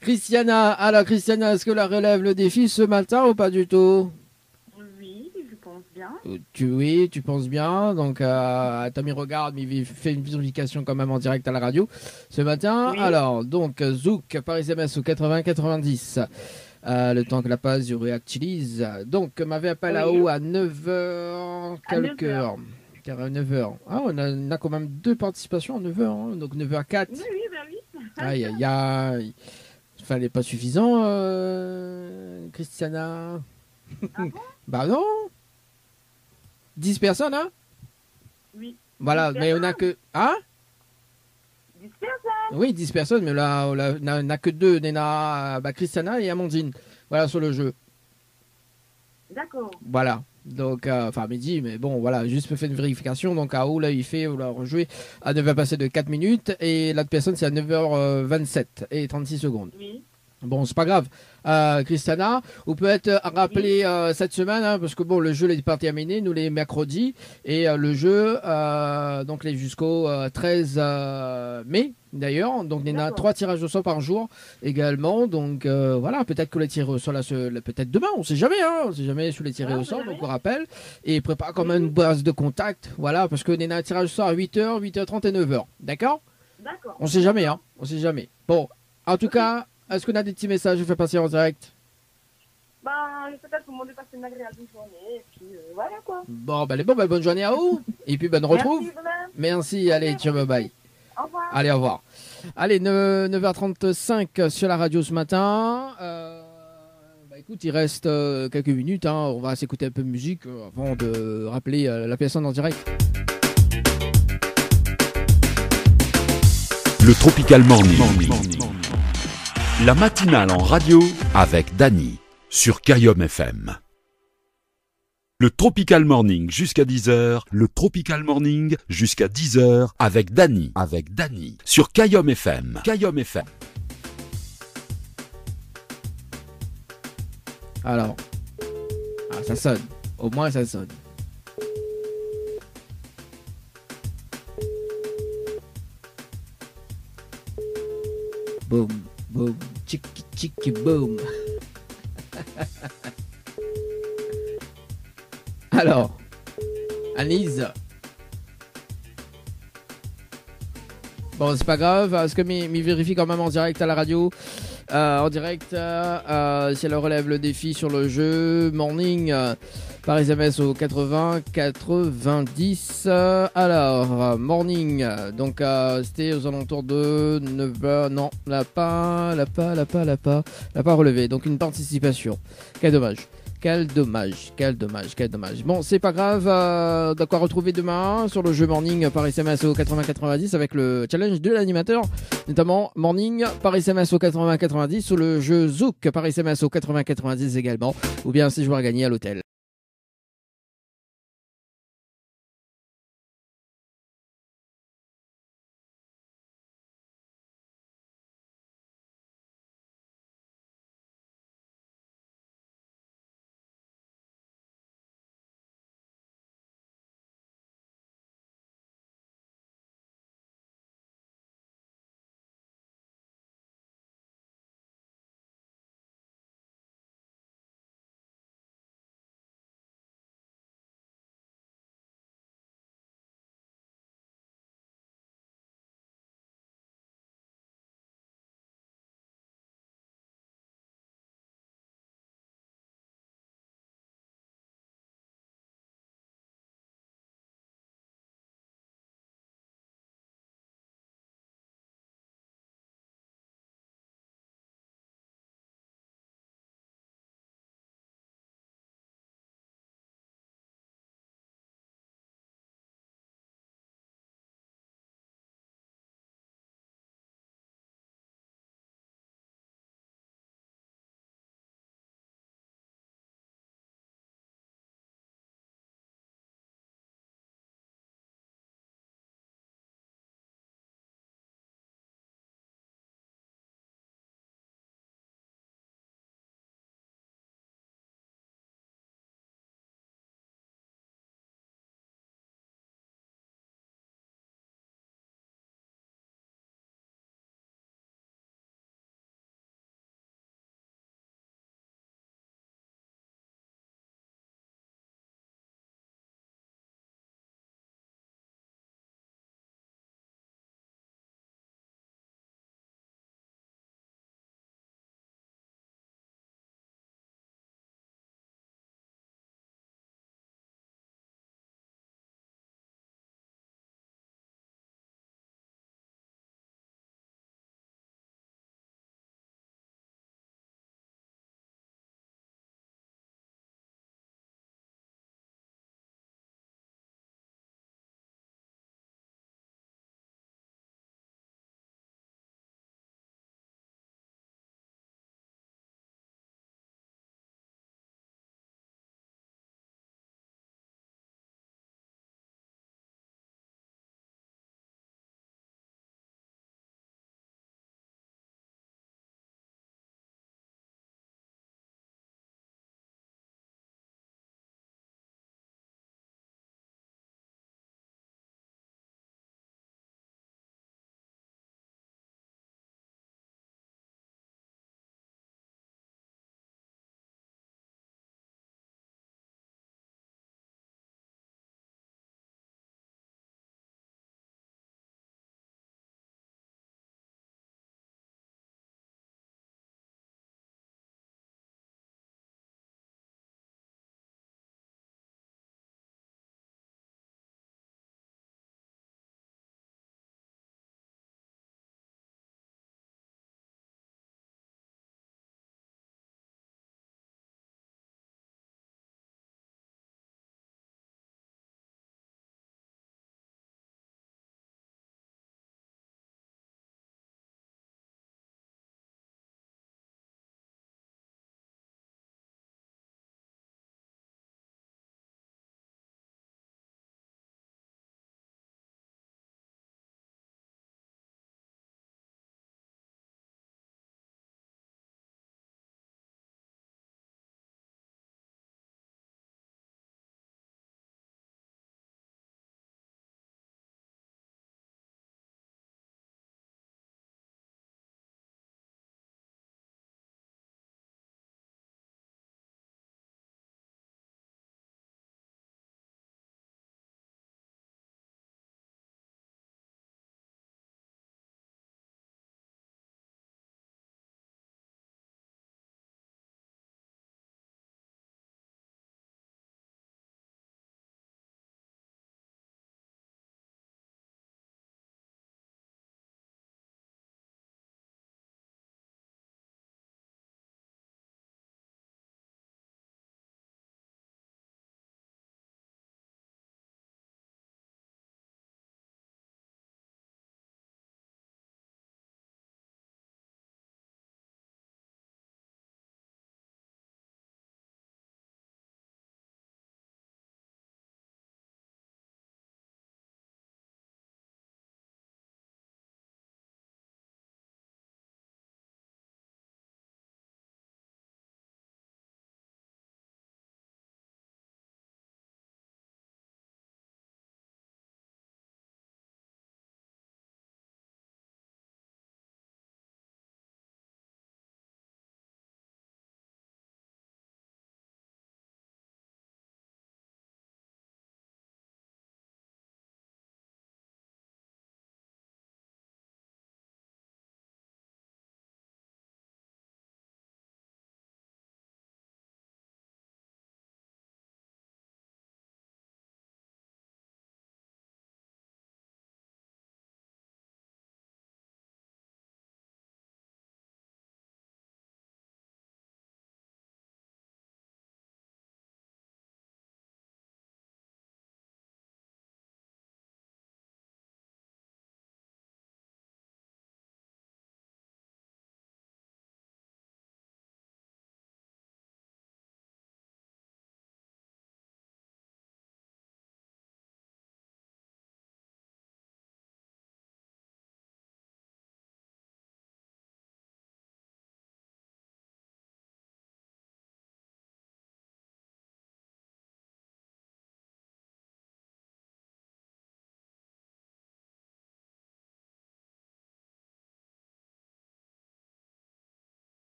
Christiana. Alors Christiana, est-ce que la relève le défi ce matin ou pas du tout? Oui, je pense bien. Oui, tu penses bien. Donc, Tammy regarde, mais il fait une vérification quand même en direct à la radio ce matin. Oui. Alors, donc, Zouk par SMS au 80-90. Le temps que la page se réactualise. Donc, m'avait appelé là-haut à 9h, quelques heures. Car à 9h. Ah, on a quand même 2 participations à 9h. Hein, donc, 9h04. Oui, ben oui. Aïe, aïe, aïe. Fallait pas suffisant, Christiana. Ah bon? Bah non. 10 personnes, hein? Oui. Voilà, mais on a que... Hein? 10 personnes. Oui, 10 personnes, mais là, on n'a que 2. On a Christiana et Amandine. Voilà, sur le jeu. D'accord. Voilà. Donc, enfin, midi, mais bon, voilà, juste fait une vérification. Donc, à haut, là, on l'a rejoué à 9h passé de 4 minutes. Et l'autre personne, c'est à 9h27 et 36 secondes. Oui. Bon, c'est pas grave. Christiana, vous pouvez être rappelé cette semaine, hein, parce que bon, le jeu est pas terminé, nous les mercredis, et le jeu, donc les jusqu'au 13 mai, d'ailleurs. Donc, il y en a 3 tirages au sort par jour également. Donc, voilà, peut-être que les tirs au sort, là, peut-être demain, on sait jamais, hein, on sait jamais sur les tirés au sort, donc on rappelle. Et prépare quand même une base de contact, voilà, parce qu'il y en a un tirage au sort à 8h, 8h30 et 9h. D'accord? D'accord. On sait jamais, hein, on sait jamais. Bon, en tout cas, est-ce qu'on a des petits messages à faire passer en direct? Peut-être pour demander de passer une agréable journée, et puis voilà quoi. Bon, bonne journée à vous, et puis bonne retrouve. Merci, allez, ciao, bye bye. Au revoir. Allez, au revoir. Allez, 9h35 sur la radio ce matin. Écoute, il reste quelques minutes, hein. On va s'écouter un peu de musique avant de rappeler la personne en direct. Le Tropical Morning. La matinale en radio avec Dany sur Kayom FM. Le Tropical Morning jusqu'à 10h. Le Tropical Morning jusqu'à 10h avec Dany. Sur Kayom FM. Kayom FM. Alors. Ah, ça sonne. Au moins, ça sonne. Boum. Boum, tchiki tchiki boum. Alors, Anise. Bon, c'est pas grave, parce que m'y vérifie quand même en direct à la radio. En direct, si elle relève le défi sur le jeu morning par SMS au 80-90. Alors, morning, donc c'était aux alentours de 9h. Non, l'a pas relevé. Donc une participation. Quel dommage. Quel dommage. Bon, c'est pas grave. De quoi retrouver demain sur le jeu Morning par SMS au 80-90 avec le challenge de l'animateur, notamment Morning par SMS au 80-90 ou le jeu Zouk par SMS au 80-90 également. Ou bien 6 joueurs à gagner à l'hôtel.